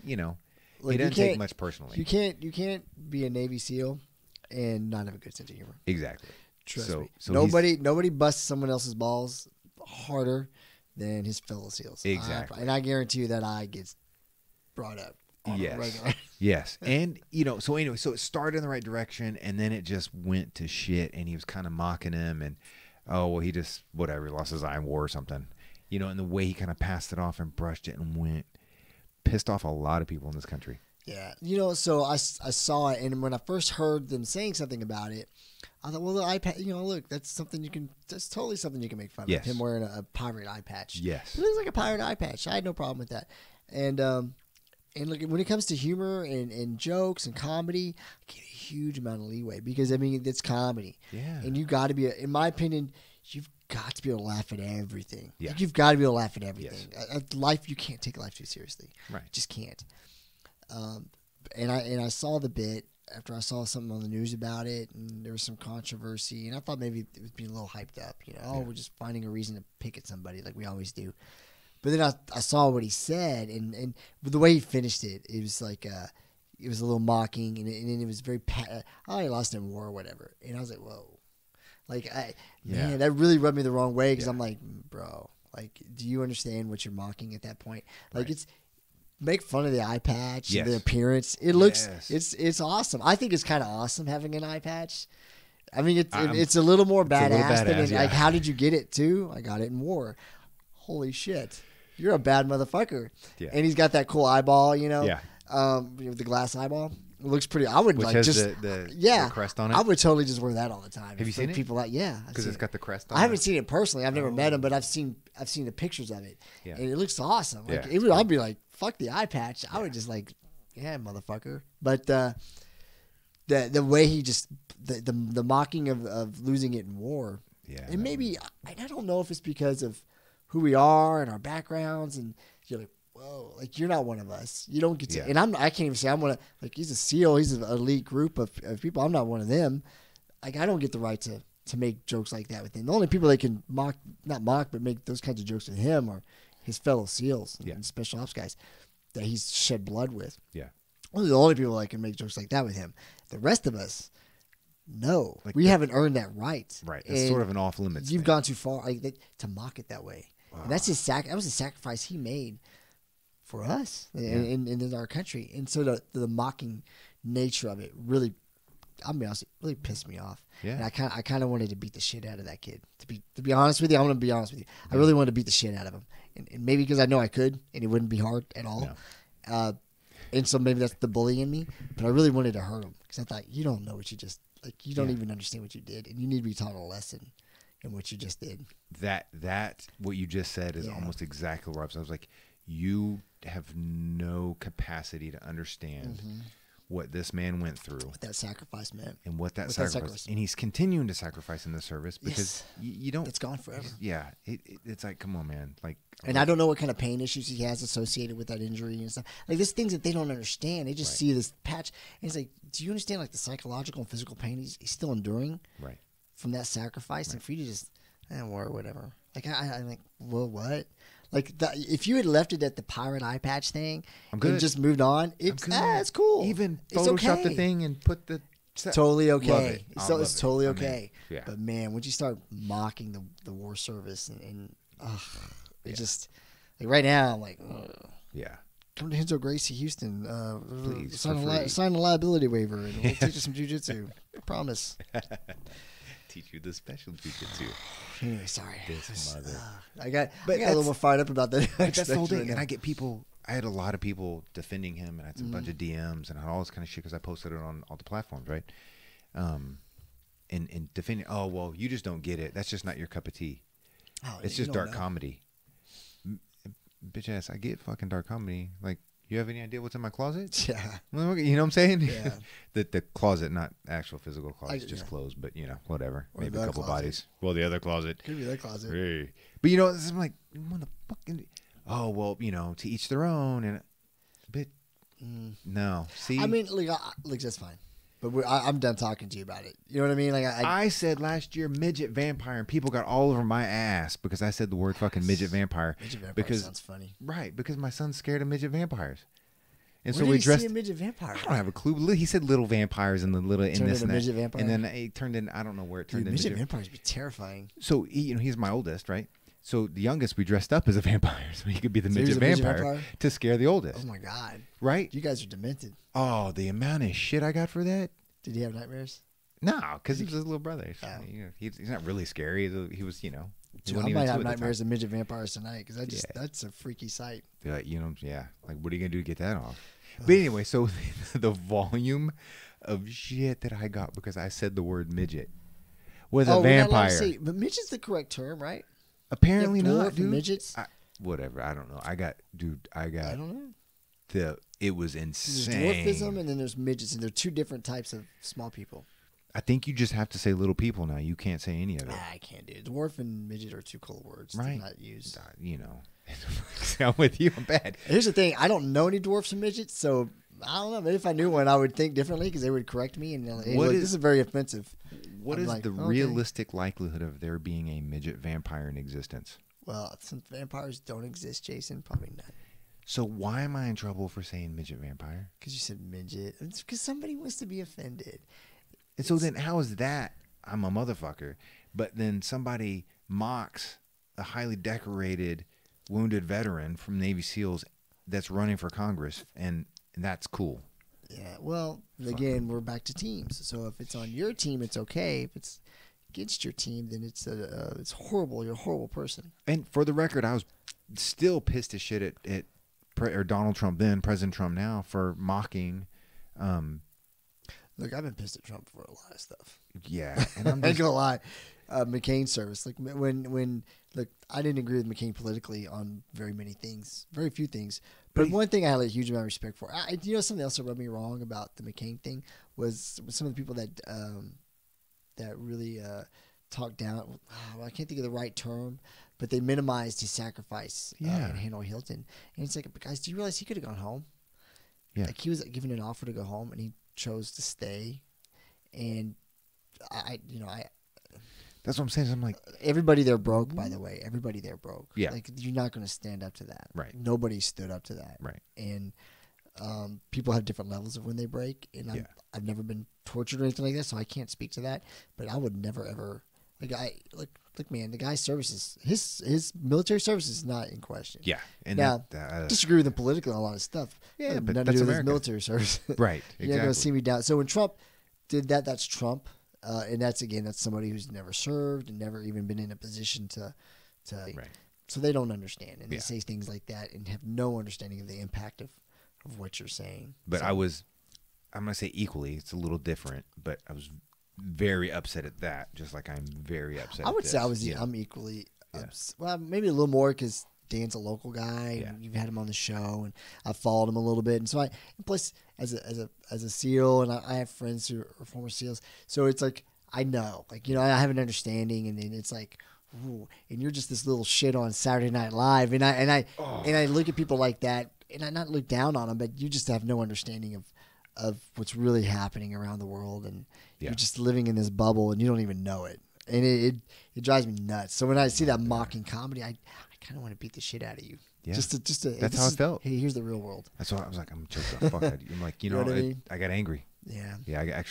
he doesn't take much personally. You can't be a Navy SEAL and not have a good sense of humor. Exactly. Trust me. So nobody busts someone else's balls harder than his fellow SEALs. Exactly. And I guarantee you that eye gets brought up. Yes. And so it started in the right direction, and then it just went to shit, and he was kind of mocking him, and he just he lost his eye in war or something, and the way he kind of passed it off and brushed it and pissed off a lot of people in this country. Yeah, so I saw it, and when I first heard them saying something about it, I thought, well, the eye patch, look, that's totally something you can make fun of. Him wearing a pirate eye patch. Yes, it looks like a pirate eye patch. I had no problem with that, and look, when it comes to humor and jokes and comedy, I give a huge amount of leeway because it's comedy. Yeah, and you got to be, in my opinion, you've got to be able to laugh at everything. Yeah, you've got to be able to laugh at everything. Yes. Life, you can't take life too seriously. Right, just can't. And I saw the bit after I saw something on the news about it, and there was some controversy, and I thought maybe it was being a little hyped up. We're just finding a reason to pick at somebody like we always do. But then I saw what he said, and the way he finished it, it was like it was a little mocking, and it was very he lost in war or whatever, and I was like, whoa, man, that really rubbed me the wrong way because I'm like, bro, do you understand what you're mocking at that point? It's make fun of the eye patch, the appearance. It looks it's awesome. I think it's kind of awesome having an eye patch. I mean, it's a little more badass than how did you get it too? I got it in war. Holy shit. You're a bad motherfucker. Yeah. And he's got that cool eyeball, Yeah. The glass eyeball. It looks pretty. I would has the crest on it. I would totally just wear that all the time. Have you seen it? People because it's got the crest on it. I haven't seen it personally. I've never met him, but I've seen the pictures of it. Yeah. And it looks awesome. I'd be like, fuck the eye patch. I would just motherfucker. But the way he just the mocking of losing it in war. Yeah. And maybe I don't know if it's because of who we are and our backgrounds, and you're like, whoa, you're not one of us. You don't get to, and I can't even say I'm one of, he's a SEAL, he's an elite group of people. I'm not one of them. I don't get the right to make jokes like that with him. The only people that can not mock, but make those kinds of jokes with him are his fellow SEALs and special ops guys that he's shed blood with. Yeah. Only the only people that can make jokes like that with him. The rest of us, no. Like we haven't earned that right. Right. It's sort of an off limits. You've gone too far to mock it that way. Wow. And that's that was a sacrifice he made for us in our country. And so the mocking nature of it really, I'll be honest, it really pissed me off. Yeah. And I kind of wanted to beat the shit out of that kid. To be honest with you, I'm going to be honest with you. I really wanted to beat the shit out of him. And maybe because I know I could, and it wouldn't be hard at all. No. And so maybe that's the bully in me. But I really wanted to hurt him because I thought, you don't know what you just, like, you don't even understand what you did. And you need to be taught a lesson in what you just did. That what you just said is almost exactly where I was like, you have no capacity to understand what this man went through. What that sacrifice meant. And what that sacrifice. And he's continuing to sacrifice in the service because you don't. It's gone forever. Yeah. It's like, come on, man. Like, and I don't know what kind of pain issues he has associated with that injury and stuff. Like, there's things that they don't understand. They just see this patch. And it's like, do you understand, like, the psychological and physical pain he's still enduring? Right. From that sacrifice? Right. And for you to just, or whatever. Like, I'm like, well, what? Like, if you had left it at the pirate eye patch thing and just moved on, it's cool. Even Photoshop the thing and put the... Totally okay. It. So it's totally okay. Yeah. But, man, once you start mocking the war service and it just... Like, right now, I'm like... Yeah. Come to Henzo Gracie, Houston. Please, sign a liability waiver and we'll teach you some jiu-jitsu. I promise. Teach you the special jiu-jitsu. Anyway, sorry. This mother. I got a little more fired up about that. That's the whole thing. And I had a lot of people defending him, and I had a bunch of DMs and all this kind of shit because I posted it on all the platforms, right? And defending, oh, well, you just don't get it. That's just not your cup of tea. Oh, it's just dark comedy. Bitch ass, I get fucking dark comedy. Like, you have any idea what's in my closet? Yeah. You know what I'm saying? Yeah. the closet, not actual physical closet, just clothes, but, whatever. Or maybe a couple bodies. Well, the other closet. Could be that closet. Hey. But, I'm like, motherfucking... Oh, well, to each their own. And but no. See? I mean, like that's fine. But I'm done talking to you about it. You know what I mean? Like I said last year, midget vampire, and people got all over my ass because I said the word fucking midget vampire. Midget vampire sounds funny. Right, because my son's scared of midget vampires. And Where so we dressed. See a midget vampire? I don't have a clue. He said little vampires in the little in turned this and that. Midget vampire? And then it turned in. I don't know where it turned in. Midget vampires be terrifying. So he's my oldest, right? So the youngest, we dressed up as a vampire, so he could be the midget vampire to scare the oldest. Oh my god! Right? You guys are demented. Oh, the amount of shit I got for that. Did he have nightmares? No, because he was his little brother. Oh. He's not really scary. He was, Dude, I might have nightmares of midget vampires tonight because that's a freaky sight. Like, what are you gonna do to get that off? But anyway, so the volume of shit that I got because I said the word midget was a vampire. But midget's the correct term, right? Apparently not, dude. Midgets? Whatever. I don't know. I don't know. It was insane. There's dwarfism and then there's midgets, and they're two different types of small people. I think you just have to say little people now. You can't say any of it. I can't do it. Dwarf and midget are two cool words to not use. I'm with you. I'm bad. Here's the thing. I don't know any dwarfs and midgets, so I don't know. Maybe if I knew one, I would think differently because they would correct me. And this is very offensive. What is the realistic likelihood of there being a midget vampire in existence? Well, since vampires don't exist, Jason, probably not. So why am I in trouble for saying midget vampire? Because you said midget. It's because somebody wants to be offended. And so then how is that? I'm a motherfucker. But then somebody mocks a highly decorated wounded veteran from Navy SEALs that's running for Congress, and that's cool. Yeah, well, again, we're back to teams. So if it's on your team, it's okay. If it's against your team, then it's horrible. You're a horrible person. And for the record, I was still pissed as shit at Donald Trump then, President Trump now, for mocking. Look, I've been pissed at Trump for a lot of stuff. Yeah, and I'm not gonna lie. McCain's service, like when look, I didn't agree with McCain politically on very few things. But one thing I had a huge amount of respect for. Something else that rubbed me wrong about the McCain thing was some of the people that really talked down. I can't think of the right term, but they minimized his sacrifice in Hanoi Hilton. And it's like, guys, do you realize he could have gone home? Yeah, like he was given an offer to go home, and he chose to stay. And that's what I'm saying. I'm like, everybody there broke, by the way. Everybody there broke. Yeah. Like, you're not going to stand up to that. Right. Nobody stood up to that. Right. And people have different levels of when they break, and I've never been tortured or anything like that, so I can't speak to that. But I would never ever look, man. The guy's services, his military service is not in question. Yeah, and now disagree with him politically on a lot of stuff. Yeah, but nothing that's to do with America. his military service. Right. Exactly. You're not gonna see me down. So when Trump did that, that's Trump, and that's somebody who's never served and never even been in a position to. Right. So they don't understand, and they say things like that and have no understanding of the impact of what you're saying. But I'm going to say equally, it's a little different, but I was very upset at that, just like I'm very upset I at would this. say I'm equally well, maybe a little more because Dan's a local guy, and you've had him on the show, and I've followed him a little bit, and so plus as a SEAL, and I have friends who are former SEALs, so it's like I know, like, I have an understanding, and then it's like, ooh, and you're just this little shit on Saturday Night Live, and I look at people like that, and I not look down on them, but you just have no understanding of what's really happening around the world, and you're just living in this bubble, and you don't even know it, and it drives me nuts. So when I see that mocking comedy, I kind of want to beat the shit out of you. Yeah. Just to that's how it felt. Hey, here's the real world. That's why I was like, I'm choking the fuck out. I'm like, you know what I mean? I got angry. Yeah. Yeah, I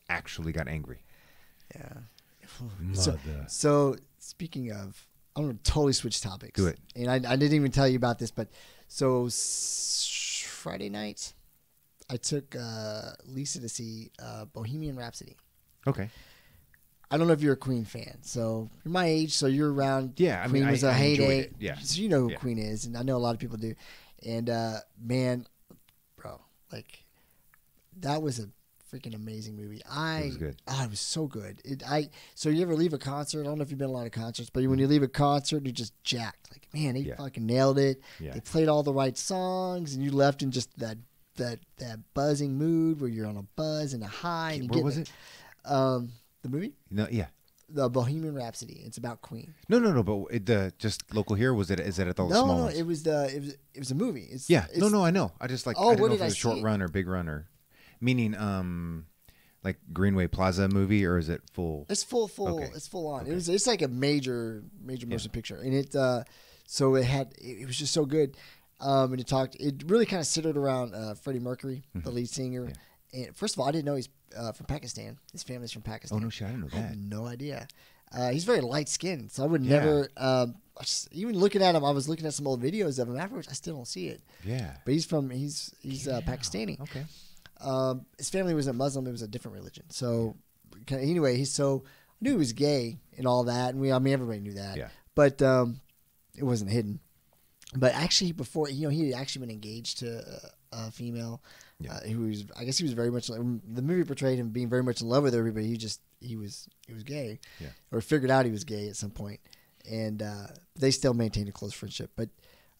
actually got angry. Yeah. So speaking of, I'm going to totally switch topics. Do it. And I didn't even tell you about this, but so Friday night, I took Lisa to see Bohemian Rhapsody. Okay. I don't know if you're a Queen fan. So you're my age, so you're around. Yeah, Queen was a heyday. Yeah. So you know who Queen is, and I know a lot of people do. And man, bro, like that was a freaking amazing movie. It was good. Oh, it was so good. So you ever leave a concert? I don't know if you've been to a lot of concerts, but when you leave a concert, you're just jacked. Like, man, they fucking nailed it. Yeah. They played all the right songs, and you left in just that buzzing mood where you're on a buzz and a high. And where was it? The movie? No, yeah. The Bohemian Rhapsody. It's about Queen. No. But just local here. Is it at all the small ones? No. It was a movie. It's no. I know. I just I didn't know if it was a short run or big run or meaning like Greenway Plaza movie, or is it full? It's full. Okay. It's full on. Okay. It's like a major motion picture, and it so it was just so good. And it really kind of centered around Freddie Mercury, the lead singer. Yeah. And first of all, I didn't know he's from Pakistan. His family's from Pakistan. Oh no shit, I didn't know that. I had no idea. He's very light skinned, so I would never. Even looking at him, I was looking at some old videos of him afterwards. I still don't see it. Yeah, but he's Pakistani. Okay. His family wasn't Muslim; it was a different religion. So anyway, I knew he was gay and all that, and everybody knew that. Yeah. But it wasn't hidden. But actually, before he had actually been engaged to a female. Yeah. I guess he was very much. The movie portrayed him being very much in love with her, but he was gay, or figured out he was gay at some point, and they still maintained a close friendship. But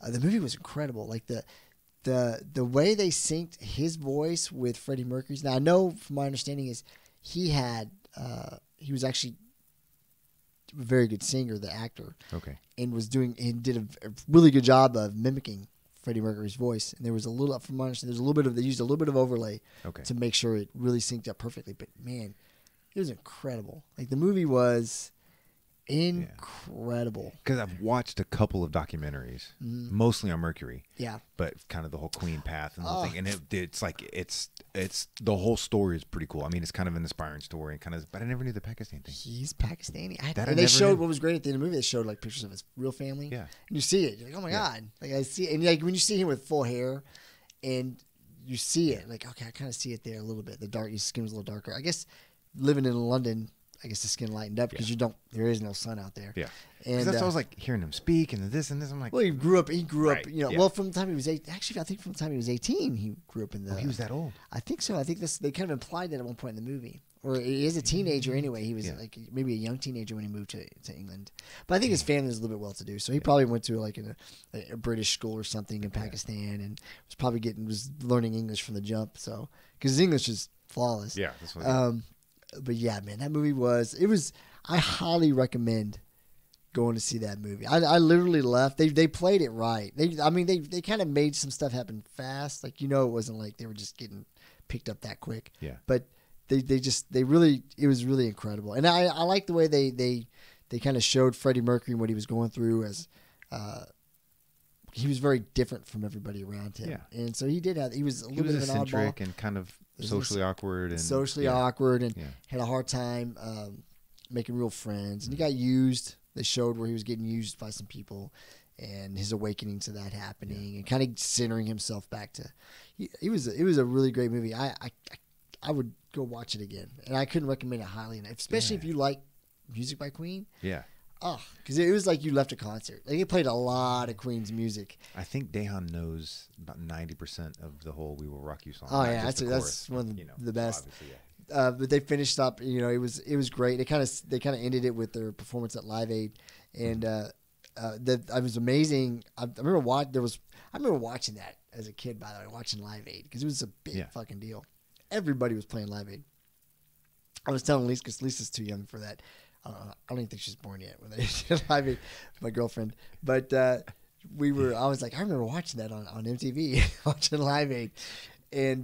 the movie was incredible. Like the way they synced his voice with Freddie Mercury's. Now I know from my understanding is he was actually a very good singer, the actor. Okay, and did a really good job of mimicking Freddie Mercury's voice, and there was a little, from my understanding, they used a little bit of overlay to make sure it really synced up perfectly. But man, it was incredible. Like the movie was incredible. Because I've watched a couple of documentaries, mostly on Mercury. Yeah, but kind of the whole Queen path and the whole thing, and it's like it's the whole story is pretty cool. I mean, it's kind of an inspiring story, and but I never knew the Pakistan thing. He's Pakistani. They showed what was great at the end of the movie. They showed like pictures of his real family. Yeah, and you see it. You're like, oh my god! Like I see, and like when you see him with full hair, and you see it, like okay, I kind of see it there a little bit. His skin was a little darker. I guess living in London, I guess the skin lightened up because there is no sun out there. Yeah. And that's what I was like hearing him speak and this and this. I'm like, well, he grew up, well, from the time he was 8, actually, I think from the time he was 18, he grew up in the. Oh, he was that old? I think so. I think they kind of implied that at one point in the movie. Or he is a teenager anyway. He was like maybe a young teenager when he moved to England. But I think his family was a little bit well to do. So he probably went to like a British school or something in Pakistan and was probably learning English from the jump. So, because his English is flawless. Yeah. That's what but yeah, man, that movie I highly recommend going to see that movie. I literally left. They played it right. They kind of made some stuff happen fast. Like, it wasn't like they were just getting picked up that quick. Yeah. But it was really incredible. And I like the way they kind of showed Freddie Mercury and what he was going through as he was very different from everybody around him. Yeah. And so he was a little bit of an eccentric oddball. and kind of socially awkward. And had a hard time making real friends. And he got used. They showed where he was getting used by some people and his awakening to that happening and kind of centering himself back to. It was a really great movie. I would go watch it again. And I couldn't recommend it highly enough, especially if you like music by Queen. Yeah. Oh, because it was like you left a concert. Like, he played a lot of Queen's music. I think Dehan knows about 90% of the whole "We Will Rock You" song. Oh yeah, that's one of the best. But they finished up. It was great. They kind of ended it with their performance at Live Aid, and that was amazing. I remember watching that as a kid. By the way, watching Live Aid because it was a big fucking deal. Everybody was playing Live Aid. I was telling Lisa because Lisa's too young for that. I don't even think she's born yet when they did Live Aid, my girlfriend. But I was like, I remember watching that on MTV, watching Live Aid. And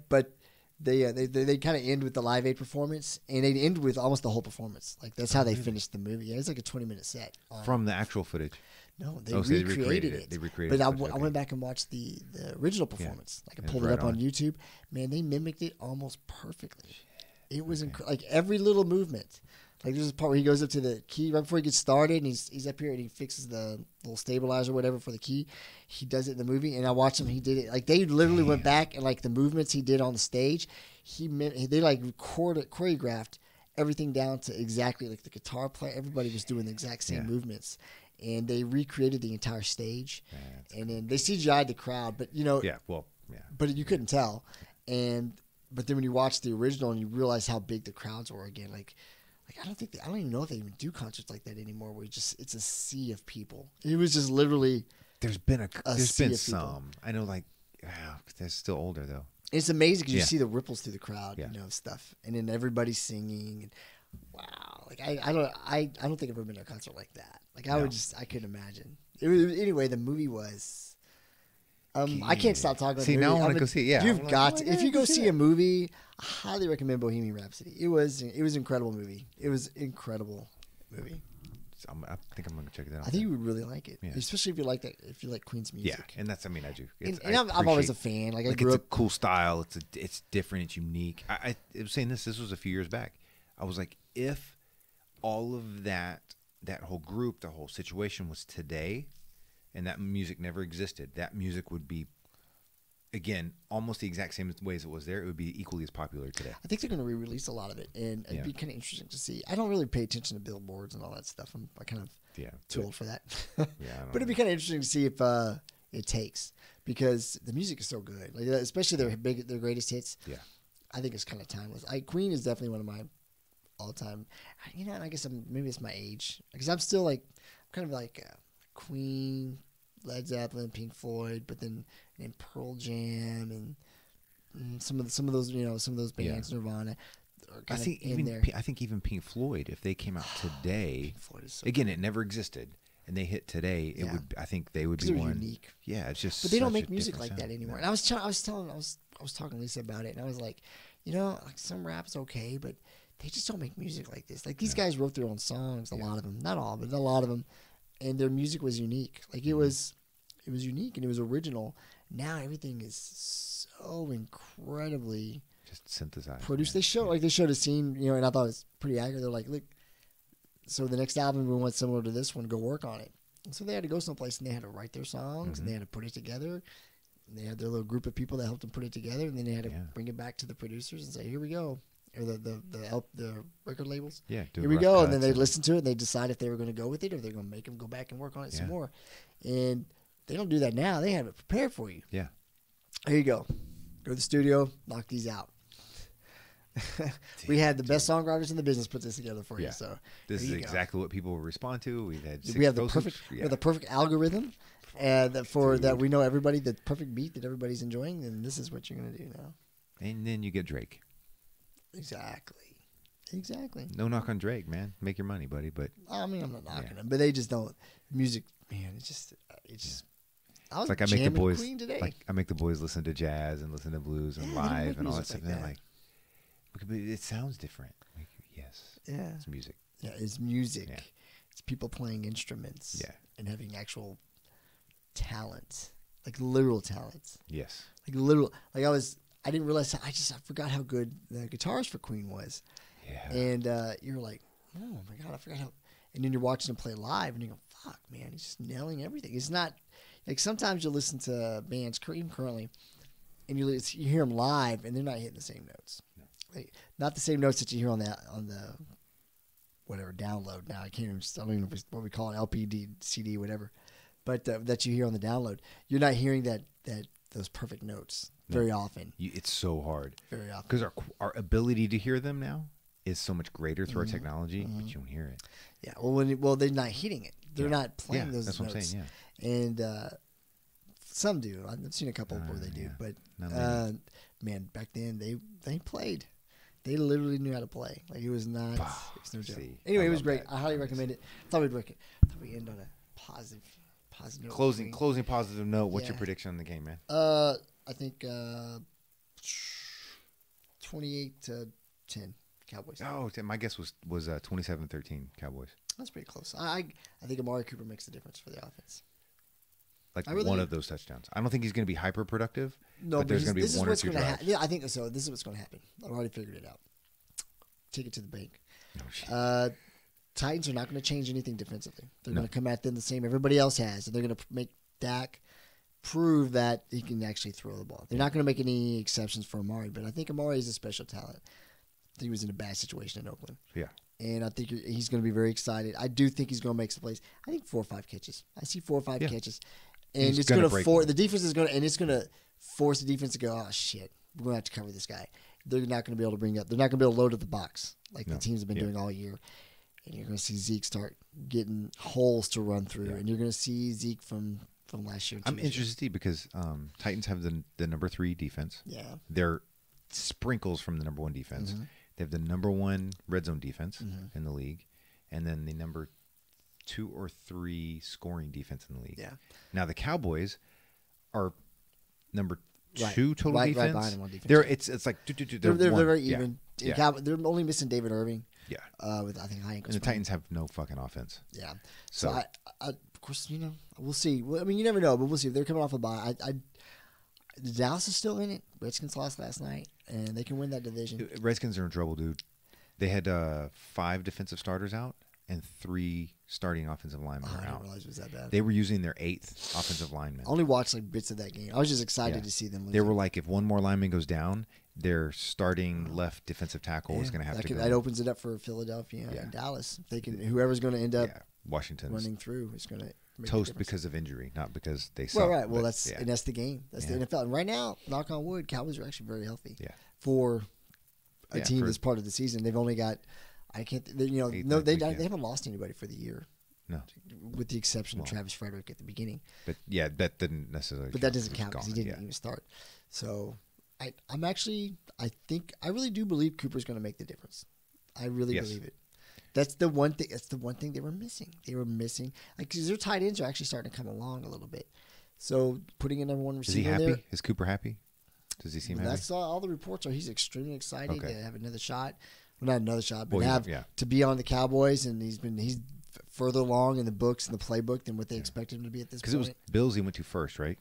but they kind of end with the Live Aid performance, and they end with almost the whole performance. Like, that's how they finished the movie. Yeah, it's like a 20-minute set. From the actual footage? No, they recreated it. They recreated it. I went back and watched the original performance. Like, I pulled it up on YouTube. Man, they mimicked it almost perfectly. It was like every little movement. Like, there's a part where he goes up to the key right before he gets started, and he's up here and he fixes the little stabilizer or whatever for the key. He does it in the movie, and I watched him. He did it. Like, they literally went back and, like, the movements he did on the stage, they like choreographed everything down to exactly, like, the guitar player. Everybody was doing the exact same movements, and they recreated the entire stage. And then they CGI'd the crowd, but but you couldn't tell. But then when you watch the original and you realize how big the crowds were again, like I don't even know if they even do concerts like that anymore. Where it's a sea of people. It was just literally. There's been some. I know, like, they're still older though. It's amazing because you see the ripples through the crowd, stuff, and then everybody's singing. And wow, like I don't think I've ever been to a concert like that. Like, I couldn't imagine. Anyway, the movie was. I can't stop talking about the movie. Now I want to go see it. Yeah, you've got to. If you go see a movie, I highly recommend Bohemian Rhapsody. It was an incredible movie. It was an incredible movie. I think I'm going to check it out. I think you would really like it, especially if you like that. If you like Queen's music. Yeah, and that's. I do. I'm always a fan. Like, I grew up. It's a cool style. It's different. It's unique. I was saying this. This was a few years back. I was like, if all of that whole group, the whole situation was today, and that music never existed, that music would be, again, almost the exact same ways it was there. It would be equally as popular today. I think they're going to re-release a lot of it, and it'd be kind of interesting to see. I don't really pay attention to billboards and all that stuff. I'm kind of too old for that. But it'd be kind of interesting to see if it takes, because the music is so good, like, especially their greatest hits. Yeah, I think it's kind of timeless. Queen is definitely one of my all-time. I guess maybe it's my age, because I'm still like kind of like. Queen, Led Zeppelin, Pink Floyd, but then Pearl Jam and some of those bands, Nirvana. I think even Pink Floyd, if they came out today, again, it never existed, and they hit today, it would. I think they would be one unique. Yeah, it's just. But they don't make music like that anymore. And I was talking to Lisa about it, and I was like, like, some rap's okay, but they just don't make music like this. Like, these guys wrote their own songs, a lot of them, not all, but a lot of them. And their music was unique. Like, it was unique and it was original. Now everything is so incredibly just synthesized, produced. They showed a scene, and I thought it was pretty accurate. They're like, look, so the next album we want similar to this one, go work on it. And so they had to go someplace and they had to write their songs and they had to put it together. And they had their little group of people that helped them put it together, and then they had to bring it back to the producers and say, here we go. Or the record labels. Yeah, here we go. And then they listen to it and they decide if they were going to go with it or they're going to make them go back and work on it some more. And they don't do that now. They have it prepared for you. Yeah. Here you go. Go to the studio, knock these out. We had the best songwriters in the business put this together for you. So this is exactly what people will respond to. We have the perfect algorithm that we know everybody, the perfect beat that everybody's enjoying, and this is what you're going to do now. And then you get Drake. Exactly. No knock on Drake, man. Make your money, buddy. But I'm not knocking him, but they just don't. Music, man. It's just. I was like I make the boys I make the boys listen to jazz and listen to blues and live and all that stuff. And they're like, it sounds different. Like, yes. Yeah. It's music. Yeah, it's music. Yeah. It's people playing instruments. Yeah. And having actual talent, like literal talent. Yes. Like literal. Like I didn't realize. I forgot how good the guitarist for Queen was. Yeah. And you're like, oh my God, I forgot how. And then you're watching him play live, and you go, fuck, man, he's just nailing everything. It's not like sometimes you listen to bands currently, and you hear them live, and they're not hitting the same notes. No. Like, not the same notes that you hear on the whatever download. Now I can't even. I don't even know what we call it, LP, CD, whatever. But that you hear on the download, you're not hearing those perfect notes very often. It's so hard. Very often because our ability to hear them now is so much greater through our technology, but you don't hear it. Yeah, well, they're not hitting it. They're not playing those that's notes. What I'm saying, yeah. And some do. I've seen a couple where they do. But, man, back then they played. They literally knew how to play. Like, it was not it's no joke. Anyway, it was great. I highly recommend it. I thought we'd end on a positive note. Closing positive note. What's your prediction on the game, man? I think 28-10. Cowboys. Oh, my guess was 27-13 Cowboys. That's pretty close. I think Amari Cooper makes the difference for the offense. Like one of those touchdowns. I don't think he's going to be hyper productive. No, but there's going to be one or two drives. Yeah, I think so. This is what's going to happen. I've already figured it out. Take it to the bank. No shit. Titans are not going to change anything defensively. They're going to come at them the same everybody else has, and they're going to make Dak prove that he can actually throw the ball. They're not going to make any exceptions for Amari, but I think Amari is a special talent. He was in a bad situation in Oakland. Yeah. And I think he's going to be very excited. I do think he's going to make some plays. I think 4 or 5 catches. I see 4 or 5 catches. And it's going to the defense is going to, and it's going to force the defense to go, oh, shit, we're going to have to cover this guy. They're not going to be able to they're not going to be able to load up the box like the teams have been doing all year. And you're going to see Zeke start getting holes to run through. Yeah. And you're going to see Zeke from last year. I'm interested because Titans have the number 3 defense. Yeah. They're sprinkles from the number 1 defense. Mm-hmm. They have the number 1 red zone defense in the league, and then the number 2 or 3 scoring defense in the league. Yeah. Now the Cowboys are number 2 total defense. Right behind them on defense. It's like they're very even. Yeah. They're only missing David Irving. Yeah. With I think high ankle. And the Titans have no fucking offense. Yeah. So I of course we'll see. Well, I mean you never know, but we'll see. If they're coming off a bye. Dallas is still in it. Redskins lost last night, and they can win that division. Redskins are in trouble, dude. They had 5 defensive starters out and 3 starting offensive linemen are out. I didn't realize it was that bad. They were using their 8th offensive lineman. I only watched like bits of that game. I was just excited to see them lose. They were like, if one more lineman goes down, their starting left defensive tackle is going to have to go. That opens it up for Philadelphia and Dallas. They can whoever's going to end up Washington running through is going to toast because of injury, not because they suck. Right. Well, that's the game. That's the NFL. And right now, knock on wood, Cowboys are actually very healthy. Yeah. For a team that's part of the season, they've only got they haven't lost anybody for the year. No. With the exception of Travis Frederick at the beginning. But that didn't necessarily. But that doesn't count because he didn't even start. So I really do believe Cooper's going to make the difference. I really believe it. That's the one thing. That's the one thing they were missing. Because their tight ends are actually starting to come along a little bit. So putting a number 1 receiver there. Is he happy? There, Is Cooper happy? Does he seem happy? That's all the reports are. He's extremely excited to have another shot. Well, not another shot, but to be on the Cowboys, and he's further along in the books and the playbook than what they expected him to be at this point. Because it was Bills he went to first, right?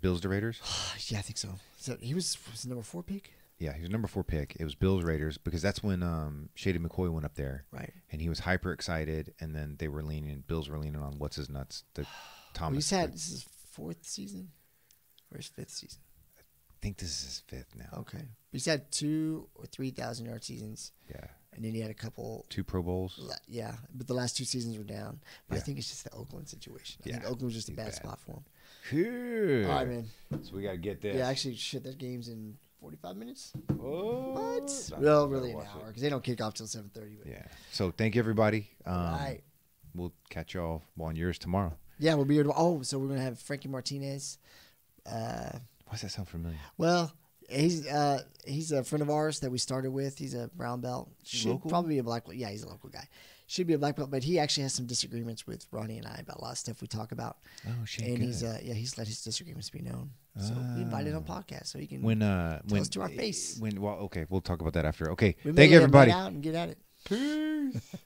Bills to Raiders. Yeah, I think so. So he was the number 4 pick. Yeah, he was number 4 pick. It was Bills Raiders because that's when Shady McCoy went up there, right? And he was hyper excited, and then Bills were leaning on what's his nuts, the Thomas. This is his 4th season or his 5th season. I think this is his 5th now. Okay, he's had 2,000 or 3,000 yard seasons. Yeah, and then he had a couple 2 Pro Bowls. Yeah, but the last 2 seasons were down. But I think it's just the Oakland situation. I think Oakland was just a bad spot for him. Cool. All right, man. So we got to get this. Yeah, actually, that game's in 45 minutes. Oh, what? Well, really an hour because they don't kick off till 7:30. Yeah. So thank you, everybody. All right. We'll catch y'all on yours tomorrow. Yeah, we'll be here. So we're gonna have Frankie Martinez. Why does that sound familiar? Well, he's a friend of ours that we started with. He's a brown belt. Should probably be a black belt. Yeah, he's a local guy. Should be a black belt, but he actually has some disagreements with Ronnie and I about a lot of stuff we talk about. Oh shit! And he's let his disagreements be known. So we invited him on podcast so he can tell us to our face. We'll talk about that after. Okay, we thank you, everybody. Out and get at it. Peace.